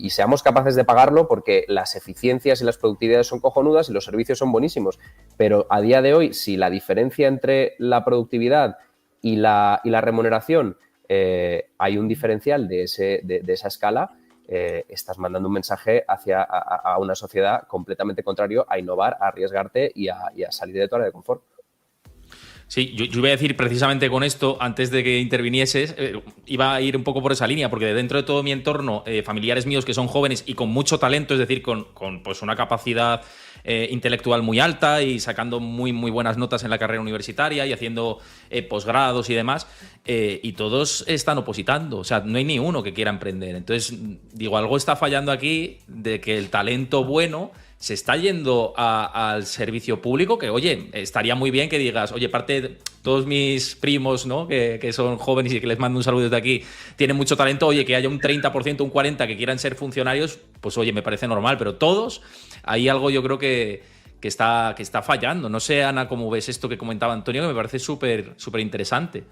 seamos capaces de pagarlo, porque las eficiencias y las productividades son cojonudas y los servicios son buenísimos. Pero a día de hoy, si la diferencia entre la productividad y la remuneración, hay un diferencial de esa escala, estás mandando un mensaje a una sociedad completamente contrario a innovar, a arriesgarte y a salir de tu área de confort. Sí, yo iba a decir precisamente con esto, antes de que intervinieses, iba a ir un poco por esa línea, porque dentro de todo mi entorno, familiares míos que son jóvenes y con mucho talento, es decir, con pues una capacidad intelectual muy alta y sacando muy, muy buenas notas en la carrera universitaria y haciendo posgrados y demás, y todos están opositando, o sea, no hay ni uno que quiera emprender. Entonces, digo, algo está fallando aquí de que el talento bueno se está yendo al servicio público, que oye, estaría muy bien que digas, oye, parte de todos mis primos, ¿no? que son jóvenes y que les mando un saludo desde aquí, tienen mucho talento, oye, que haya un 30%, un 40% que quieran ser funcionarios, pues oye, me parece normal, pero todos, hay algo yo creo que está fallando. No sé, Ana, cómo ves esto que comentaba Antonio, que me parece súper interesante.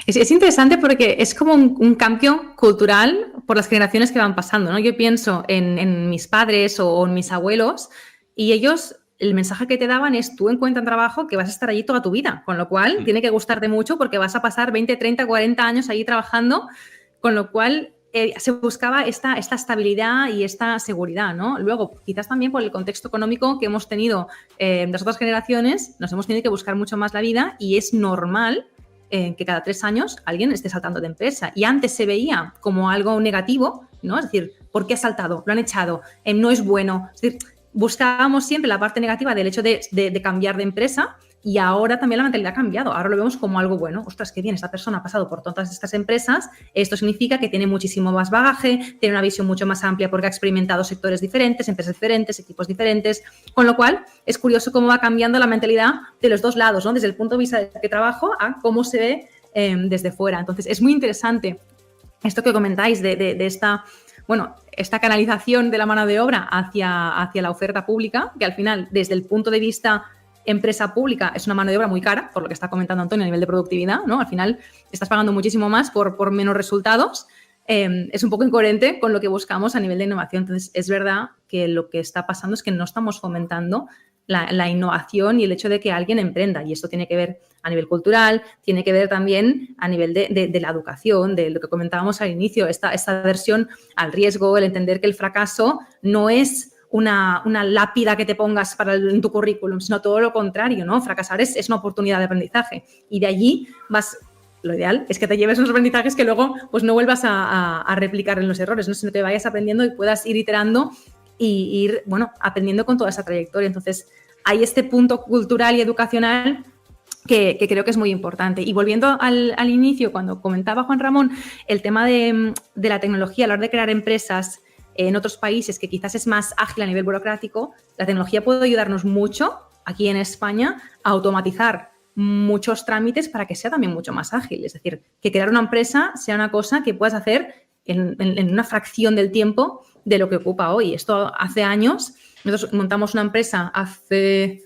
Es interesante porque es como un cambio cultural por las generaciones que van pasando, ¿no? Yo pienso en mis padres o en mis abuelos y ellos, el mensaje que te daban es tú encuentra un trabajo que vas a estar allí toda tu vida, con lo cual tiene que gustarte mucho porque vas a pasar 20, 30, 40 años allí trabajando, con lo cual se buscaba esta estabilidad y esta seguridad, ¿no? Luego, quizás también por el contexto económico que hemos tenido las otras generaciones, nos hemos tenido que buscar mucho más la vida y es normal que cada 3 años alguien esté saltando de empresa. Y antes se veía como algo negativo, ¿no? Es decir, ¿por qué ha saltado? Lo han echado, no es bueno. Es decir, buscábamos siempre la parte negativa del hecho de cambiar de empresa y ahora también la mentalidad ha cambiado. Ahora lo vemos como algo bueno. Ostras, qué bien, esta persona ha pasado por todas estas empresas. Esto significa que tiene muchísimo más bagaje, tiene una visión mucho más amplia porque ha experimentado sectores diferentes, empresas diferentes, equipos diferentes. Con lo cual, es curioso cómo va cambiando la mentalidad de los dos lados, ¿no? Desde el punto de vista de que trabajo a cómo se ve desde fuera. Entonces, es muy interesante esto que comentáis de esta canalización de la mano de obra hacia la oferta pública, que al final, desde el punto de vista empresa pública, es una mano de obra muy cara, por lo que está comentando Antonio a nivel de productividad, ¿no? Al final estás pagando muchísimo más por menos resultados. Es un poco incoherente con lo que buscamos a nivel de innovación. Entonces, es verdad que lo que está pasando es que no estamos fomentando la innovación y el hecho de que alguien emprenda. Y esto tiene que ver a nivel cultural, tiene que ver también a nivel de la educación, de lo que comentábamos al inicio, esta aversión al riesgo, el entender que el fracaso no es una lápida que te pongas en tu currículum, sino todo lo contrario, ¿no? Fracasar es una oportunidad de aprendizaje. Y de allí lo ideal es que te lleves unos aprendizajes que luego pues no vuelvas a replicar en los errores, ¿no? Sino que vayas aprendiendo y puedas ir iterando y ir, aprendiendo con toda esa trayectoria. Entonces, hay este punto cultural y educacional que creo que es muy importante. Y volviendo al inicio, cuando comentaba Juan Ramón el tema de la tecnología a la hora de crear empresas en otros países que quizás es más ágil a nivel burocrático, la tecnología puede ayudarnos mucho aquí en España a automatizar muchos trámites para que sea también mucho más ágil. Es decir, que crear una empresa sea una cosa que puedas hacer en una fracción del tiempo de lo que ocupa hoy. Esto hace años, nosotros montamos una empresa hace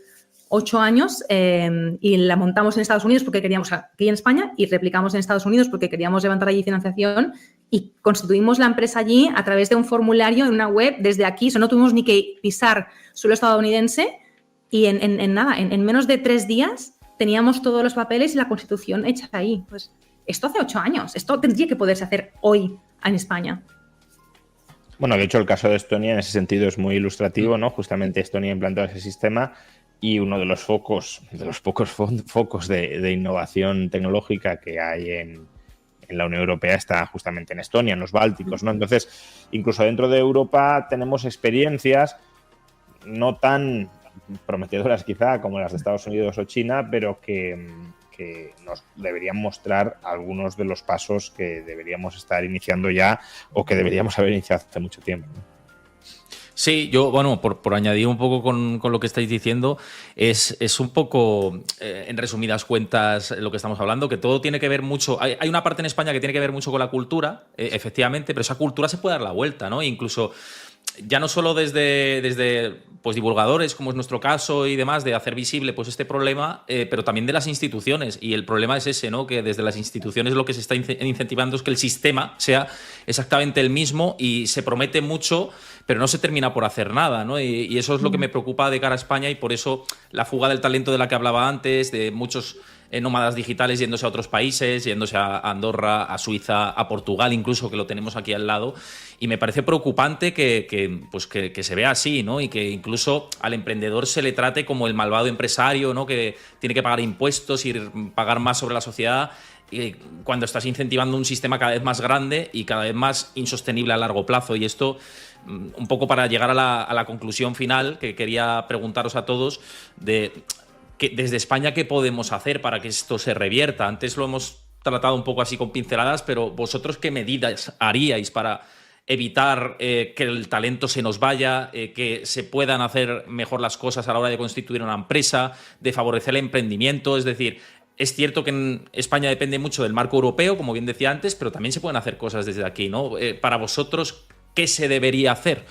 8 años y la montamos en Estados Unidos porque queríamos, aquí en España, y replicamos en Estados Unidos porque queríamos levantar allí financiación y constituimos la empresa allí a través de un formulario en una web desde aquí. O sea, no tuvimos ni que pisar suelo estadounidense y en menos de 3 días teníamos todos los papeles y la constitución hecha ahí. Pues esto hace 8 años. Esto tendría que poderse hacer hoy en España. Bueno, de hecho, el caso de Estonia en ese sentido es muy ilustrativo, ¿no? Justamente Estonia ha implantado ese sistema y uno de los pocos focos de innovación tecnológica que hay en la Unión Europea está justamente en Estonia, en los Bálticos, ¿no? Entonces, incluso dentro de Europa tenemos experiencias no tan prometedoras quizá como las de Estados Unidos o China, pero que nos deberían mostrar algunos de los pasos que deberíamos estar iniciando ya o que deberíamos haber iniciado hace mucho tiempo, ¿no? Sí, yo, por añadir un poco con lo que estáis diciendo, es un poco, en resumidas cuentas, lo que estamos hablando, que todo tiene que ver mucho. Hay una parte en España que tiene que ver mucho con la cultura, efectivamente, pero esa cultura se puede dar la vuelta, ¿no? E incluso ya no solo desde pues, divulgadores, como es nuestro caso y demás, de hacer visible pues, este problema, pero también de las instituciones. Y el problema es ese, ¿no? Que desde las instituciones lo que se está incentivando es que el sistema sea exactamente el mismo y se promete mucho, pero no se termina por hacer nada, ¿no? Y eso es lo que me preocupa de cara a España y por eso la fuga del talento de la que hablaba antes, de muchos nómadas digitales yéndose a otros países, yéndose a Andorra, a Suiza, a Portugal incluso, que lo tenemos aquí al lado. Y me parece preocupante que se vea así, ¿no? Y que incluso al emprendedor se le trate como el malvado empresario, ¿no? Que tiene que pagar impuestos y pagar más sobre la sociedad, cuando estás incentivando un sistema cada vez más grande y cada vez más insostenible a largo plazo. Y esto, un poco para llegar a la conclusión final, que quería preguntaros a todos, desde España, ¿qué podemos hacer para que esto se revierta? Antes lo hemos tratado un poco así con pinceladas, pero vosotros, ¿qué medidas haríais para evitar que el talento se nos vaya, que se puedan hacer mejor las cosas a la hora de constituir una empresa, de favorecer el emprendimiento. Es decir, es cierto que en España depende mucho del marco europeo, como bien decía antes, pero también se pueden hacer cosas desde aquí, ¿no? Para vosotros, ¿qué se debería hacer?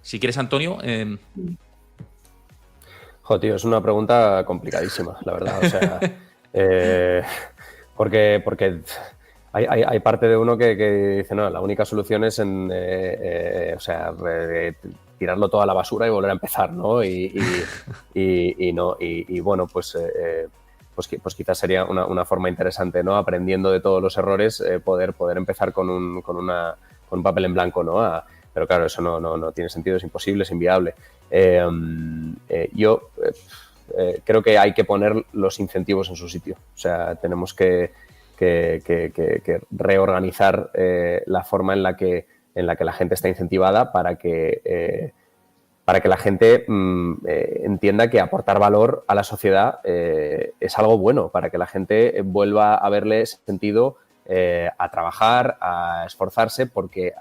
Si quieres, Antonio. Tío, es una pregunta complicadísima, la verdad. O sea, porque hay parte de uno que dice, no, la única solución es tirarlo todo a la basura y volver a empezar, ¿no? Y bueno, pues quizás sería una forma interesante, ¿no? Aprendiendo de todos los errores, poder empezar con un papel en blanco, ¿no? Pero claro, eso no tiene sentido, es imposible, es inviable. Yo creo que hay que poner los incentivos en su sitio. O sea, tenemos que reorganizar la forma en la que la gente está incentivada para que la gente entienda que aportar valor a la sociedad es algo bueno, para que la gente vuelva a verle sentido a trabajar, a esforzarse, porque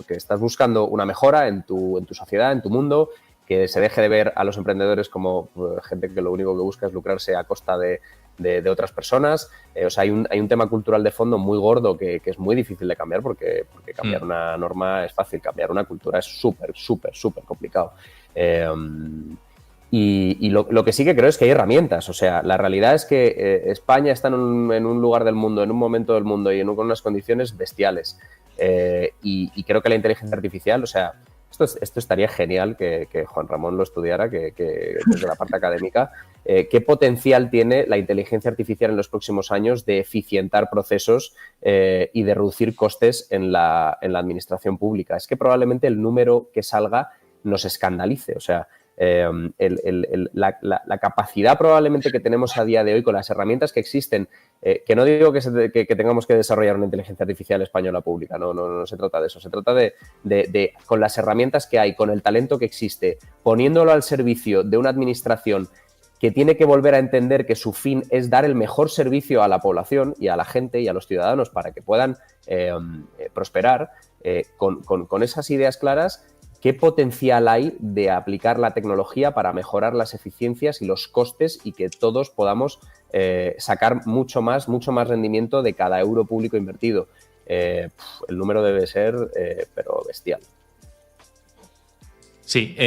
estás buscando una mejora en tu sociedad, en tu mundo, que se deje de ver a los emprendedores como gente que lo único que busca es lucrarse a costa de otras personas. O sea, hay un tema cultural de fondo muy gordo que es muy difícil de cambiar, porque cambiar una norma es fácil, cambiar una cultura es súper complicado. Y lo que sí que creo es que hay herramientas. O sea, la realidad es que España está en un lugar del mundo, en un momento del mundo y con unas condiciones bestiales. Y creo que la inteligencia artificial, o sea, esto estaría genial que Juan Ramón lo estudiara, que desde la parte académica. ¿Qué potencial tiene la inteligencia artificial en los próximos años de eficientar procesos y de reducir costes en la administración pública? Es que probablemente el número que salga nos escandalice. O sea, la capacidad probablemente que tenemos a día de hoy con las herramientas que existen, que no digo que tengamos que desarrollar una inteligencia artificial española pública, no se trata de eso, se trata de con las herramientas que hay, con el talento que existe, poniéndolo al servicio de una administración que tiene que volver a entender que su fin es dar el mejor servicio a la población y a la gente y a los ciudadanos para que puedan prosperar, con esas ideas claras. ¿Qué potencial hay de aplicar la tecnología para mejorar las eficiencias y los costes y que todos podamos sacar mucho más rendimiento de cada euro público invertido? El número debe ser, pero bestial. Sí,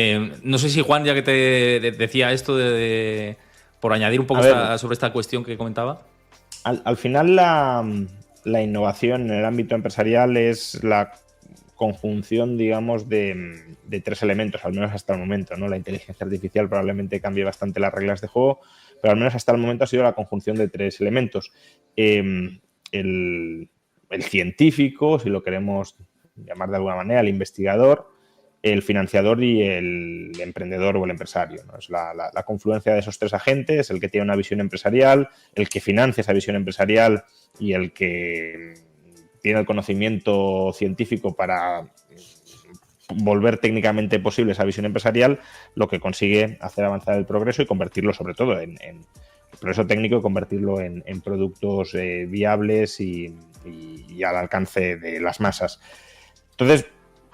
no sé si Juan, ya que te decía esto, por añadir un poco sobre esta cuestión que comentaba. Al final la innovación en el ámbito empresarial es la conjunción, digamos, de tres elementos, al menos hasta el momento, ¿no? La inteligencia artificial probablemente cambie bastante las reglas de juego, pero al menos hasta el momento ha sido la conjunción de tres elementos. El científico, si lo queremos llamar de alguna manera, el investigador, el financiador y el emprendedor o el empresario, ¿no? Es la confluencia de esos tres agentes, el que tiene una visión empresarial, el que financia esa visión empresarial y el que tiene el conocimiento científico para volver técnicamente posible esa visión empresarial, lo que consigue hacer avanzar el progreso y convertirlo sobre todo en progreso técnico, y convertirlo en productos viables y al alcance de las masas. Entonces,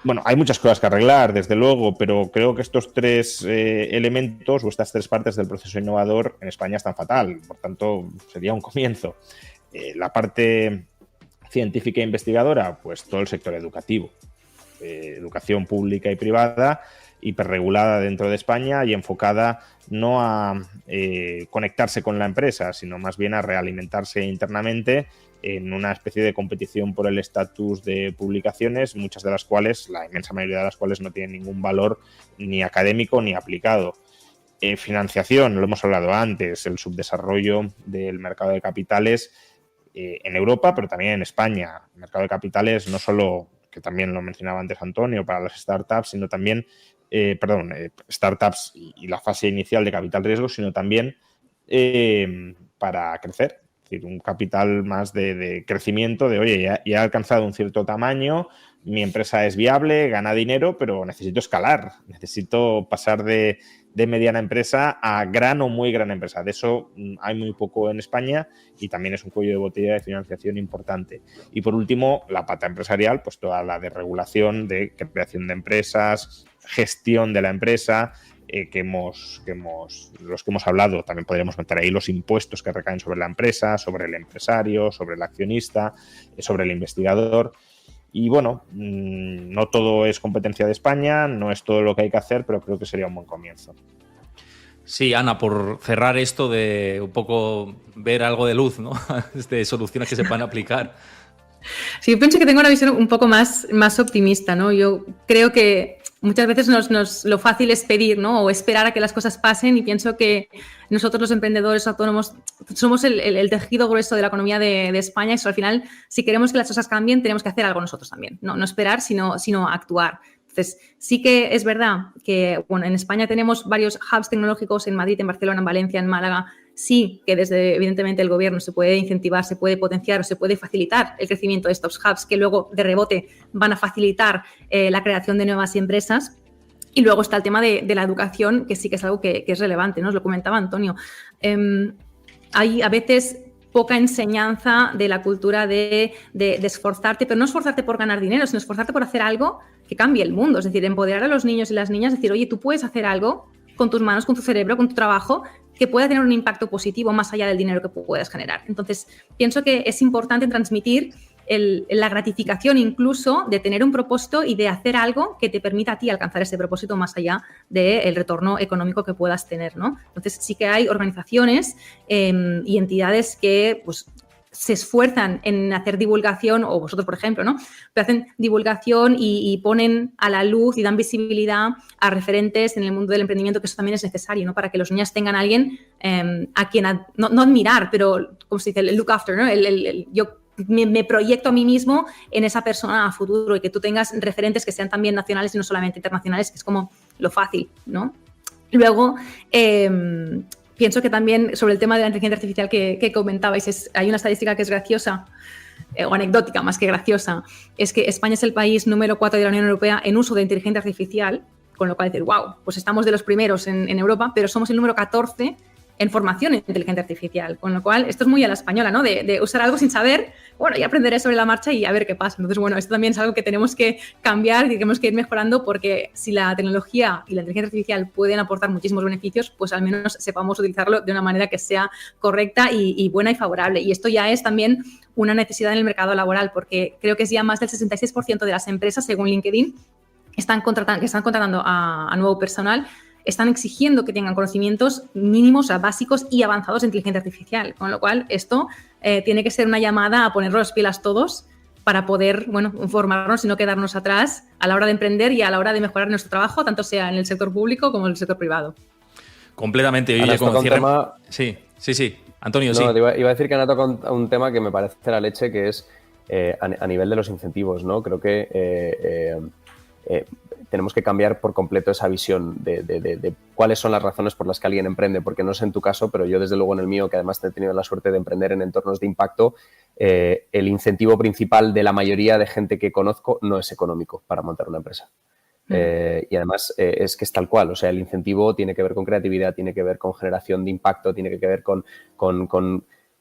bueno, hay muchas cosas que arreglar, desde luego, pero creo que estos tres elementos o estas tres partes del proceso innovador en España están fatal. Por tanto, sería un comienzo. La parte científica e investigadora, pues todo el sector educativo. Educación pública y privada, hiperregulada dentro de España y enfocada no a conectarse con la empresa, sino más bien a realimentarse internamente en una especie de competición por el estatus de publicaciones, muchas de las cuales, la inmensa mayoría de las cuales no tienen ningún valor ni académico ni aplicado. Financiación, lo hemos hablado antes, el subdesarrollo del mercado de capitales en Europa, pero también en España. El mercado de capitales no solo, que también lo mencionaba antes Antonio, para las startups, sino también, startups y la fase inicial de capital riesgo, sino también para crecer. Es decir, un capital más de crecimiento, de oye, ya he alcanzado un cierto tamaño, mi empresa es viable, gana dinero, pero necesito escalar, necesito pasar de mediana empresa a gran o muy gran empresa. De eso hay muy poco en España y también es un cuello de botella de financiación importante. Y por último, la pata empresarial, pues toda la de regulación, de creación de empresas, gestión de la empresa, los que hemos hablado. También podríamos meter ahí los impuestos que recaen sobre la empresa, sobre el empresario, sobre el accionista, sobre el investigador. Y bueno, no todo es competencia de España, no es todo lo que hay que hacer, pero creo que sería un buen comienzo. Sí, Ana, por cerrar esto de un poco ver algo de luz, ¿no? De soluciones que se puedan aplicar. Sí, yo pienso que tengo una visión un poco más optimista, ¿no? Yo creo que muchas veces lo fácil es pedir, ¿no? O esperar a que las cosas pasen, y pienso que nosotros los emprendedores autónomos somos el tejido grueso de la economía de España, y eso, al final, si queremos que las cosas cambien, tenemos que hacer algo nosotros también, no esperar, sino actuar. Entonces, sí que es verdad que, bueno, en España tenemos varios hubs tecnológicos, en Madrid, en Barcelona, en Valencia, en Málaga. Sí que desde, evidentemente, el gobierno se puede incentivar, se puede potenciar o se puede facilitar el crecimiento de estos hubs, que luego de rebote van a facilitar la creación de nuevas empresas. Y luego está el tema de la educación, que sí que es algo que es relevante, ¿no? Os lo comentaba Antonio. Hay a veces poca enseñanza de la cultura de esforzarte, pero no esforzarte por ganar dinero, sino esforzarte por hacer algo que cambie el mundo. Es decir, empoderar a los niños y las niñas, decir, oye, tú puedes hacer algo con tus manos, con tu cerebro, con tu trabajo, que pueda tener un impacto positivo más allá del dinero que puedas generar. Entonces, pienso que es importante transmitir la gratificación incluso de tener un propósito y de hacer algo que te permita a ti alcanzar ese propósito más allá del retorno económico que puedas tener, ¿no? Entonces, sí que hay organizaciones y entidades que, pues, se esfuerzan en hacer divulgación, o vosotros, por ejemplo, ¿no? Pero hacen divulgación y ponen a la luz y dan visibilidad a referentes en el mundo del emprendimiento, que eso también es necesario, ¿no? Para que los niños tengan a alguien a quien no admirar, pero, como se dice, el look after, ¿no? Yo me proyecto a mí mismo en esa persona a futuro, y que tú tengas referentes que sean también nacionales y no solamente internacionales, que es como lo fácil, ¿no? Luego, pienso que también sobre el tema de la inteligencia artificial que comentabais, hay una estadística que es graciosa, o anecdótica más que graciosa, es que España es el país número 4 de la Unión Europea en uso de inteligencia artificial, con lo cual decir, wow, pues estamos de los primeros en Europa, pero somos el número 14 en formación en inteligencia artificial, con lo cual esto es muy a la española, ¿no? De usar algo sin saber, bueno, y aprenderé sobre la marcha y a ver qué pasa. Entonces, bueno, esto también es algo que tenemos que cambiar y que tenemos que ir mejorando, porque si la tecnología y la inteligencia artificial pueden aportar muchísimos beneficios, pues al menos sepamos utilizarlo de una manera que sea correcta y buena y favorable. Y esto ya es también una necesidad en el mercado laboral, porque creo que es ya más del 66% de las empresas, según LinkedIn, que están contratando a nuevo personal, están exigiendo que tengan conocimientos mínimos, o sea, básicos y avanzados de inteligencia artificial. Con lo cual, esto tiene que ser una llamada a ponernos las pilas todos para poder, bueno, formarnos y no quedarnos atrás a la hora de emprender y a la hora de mejorar nuestro trabajo, tanto sea en el sector público como en el sector privado. Completamente. Oye, como cierre... Sí. Antonio, no, sí. Iba a decir que Ana toca un tema que me parece la leche, que es a nivel de los incentivos, ¿no? Creo que tenemos que cambiar por completo esa visión de cuáles son las razones por las que alguien emprende, porque no sé en tu caso, pero yo desde luego en el mío, que además he tenido la suerte de emprender en entornos de impacto, el incentivo principal de la mayoría de gente que conozco no es económico para montar una empresa. Y además es que es tal cual, o sea, el incentivo tiene que ver con creatividad, tiene que ver con generación de impacto, tiene que ver con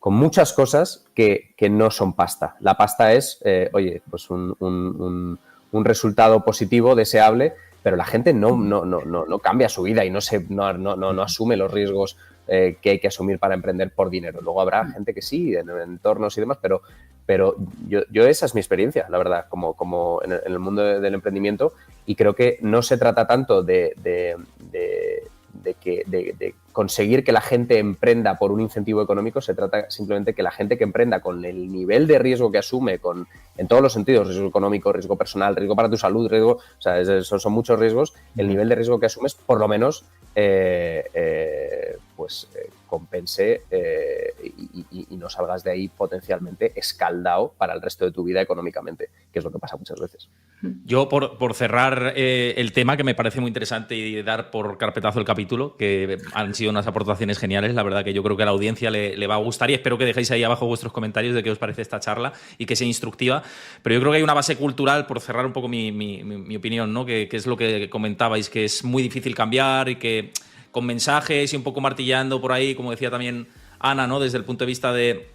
muchas cosas que no son pasta. La pasta es, oye, pues un resultado positivo, deseable, pero la gente no cambia su vida y no asume los riesgos que hay que asumir para emprender por dinero. Luego habrá gente que sí, en entornos y demás, pero yo esa es mi experiencia, la verdad, como en el mundo del emprendimiento, y creo que no se trata tanto de conseguir que la gente emprenda por un incentivo económico, se trata simplemente que la gente que emprenda con el nivel de riesgo que asume en todos los sentidos, riesgo económico, riesgo personal, riesgo para tu salud, riesgo, o sea, son muchos riesgos, el nivel de riesgo que asumes por lo menos compense y no salgas de ahí potencialmente escaldado para el resto de tu vida económicamente, que es lo que pasa muchas veces. Yo, por cerrar el tema, que me parece muy interesante y dar por carpetazo el capítulo, que han sido unas aportaciones geniales, la verdad que yo creo que a la audiencia le va a gustar y espero que dejéis ahí abajo vuestros comentarios de qué os parece esta charla y que sea instructiva. Pero yo creo que hay una base cultural, por cerrar un poco mi opinión, ¿no? Que es lo que comentabais, que es muy difícil cambiar y que con mensajes y un poco martillando por ahí, como decía también Ana, ¿no? Desde el punto de vista de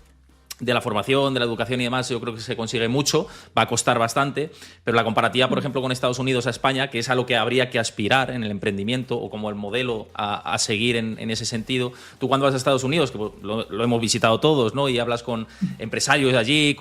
la formación, de la educación y demás, yo creo que se consigue mucho, va a costar bastante, pero la comparativa, por ejemplo, con Estados Unidos a España, que es a lo que habría que aspirar en el emprendimiento o como el modelo a seguir en ese sentido. Tú cuando vas a Estados Unidos, que lo hemos visitado todos, ¿no? Y hablas con empresarios de allí,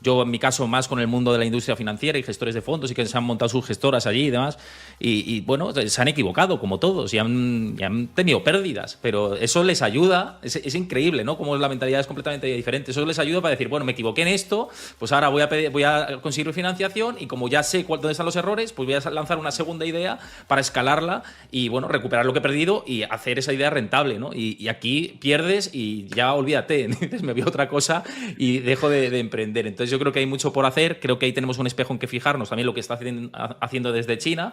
yo en mi caso más con el mundo de la industria financiera y gestores de fondos y que se han montado sus gestoras allí y demás, y bueno, se han equivocado como todos y han tenido pérdidas, pero eso les ayuda, es increíble, ¿no? Como la mentalidad es completamente diferente, eso les ayuda para decir, bueno, me equivoqué en esto, pues ahora voy a conseguir financiación y como ya sé dónde están los errores, pues voy a lanzar una segunda idea para escalarla y, bueno, recuperar lo que he perdido y hacer esa idea rentable, ¿no? Y aquí pierdes y ya olvídate, entonces me voy a otra cosa y dejo de emprender. Entonces yo creo que hay mucho por hacer, creo que ahí tenemos un espejo en que fijarnos, también lo que está haciendo desde China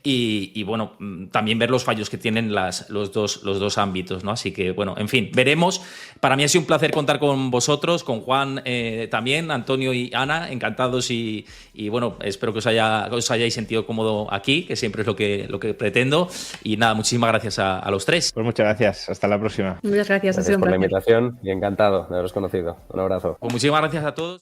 y bueno, también ver los fallos que tienen los dos ámbitos, ¿no? Así que, bueno, en fin, veremos. Para mí ha sido un placer contar con vosotros, con Juan también, Antonio y Ana, encantados y bueno, espero que os hayáis sentido cómodo aquí, que siempre es lo que pretendo. Y nada, muchísimas gracias a los tres. Pues muchas gracias, hasta la próxima. Muchas gracias, ha sido un por la placer. invitación y encantado de haberos conocido. Un abrazo. Pues muchísimas gracias a todos.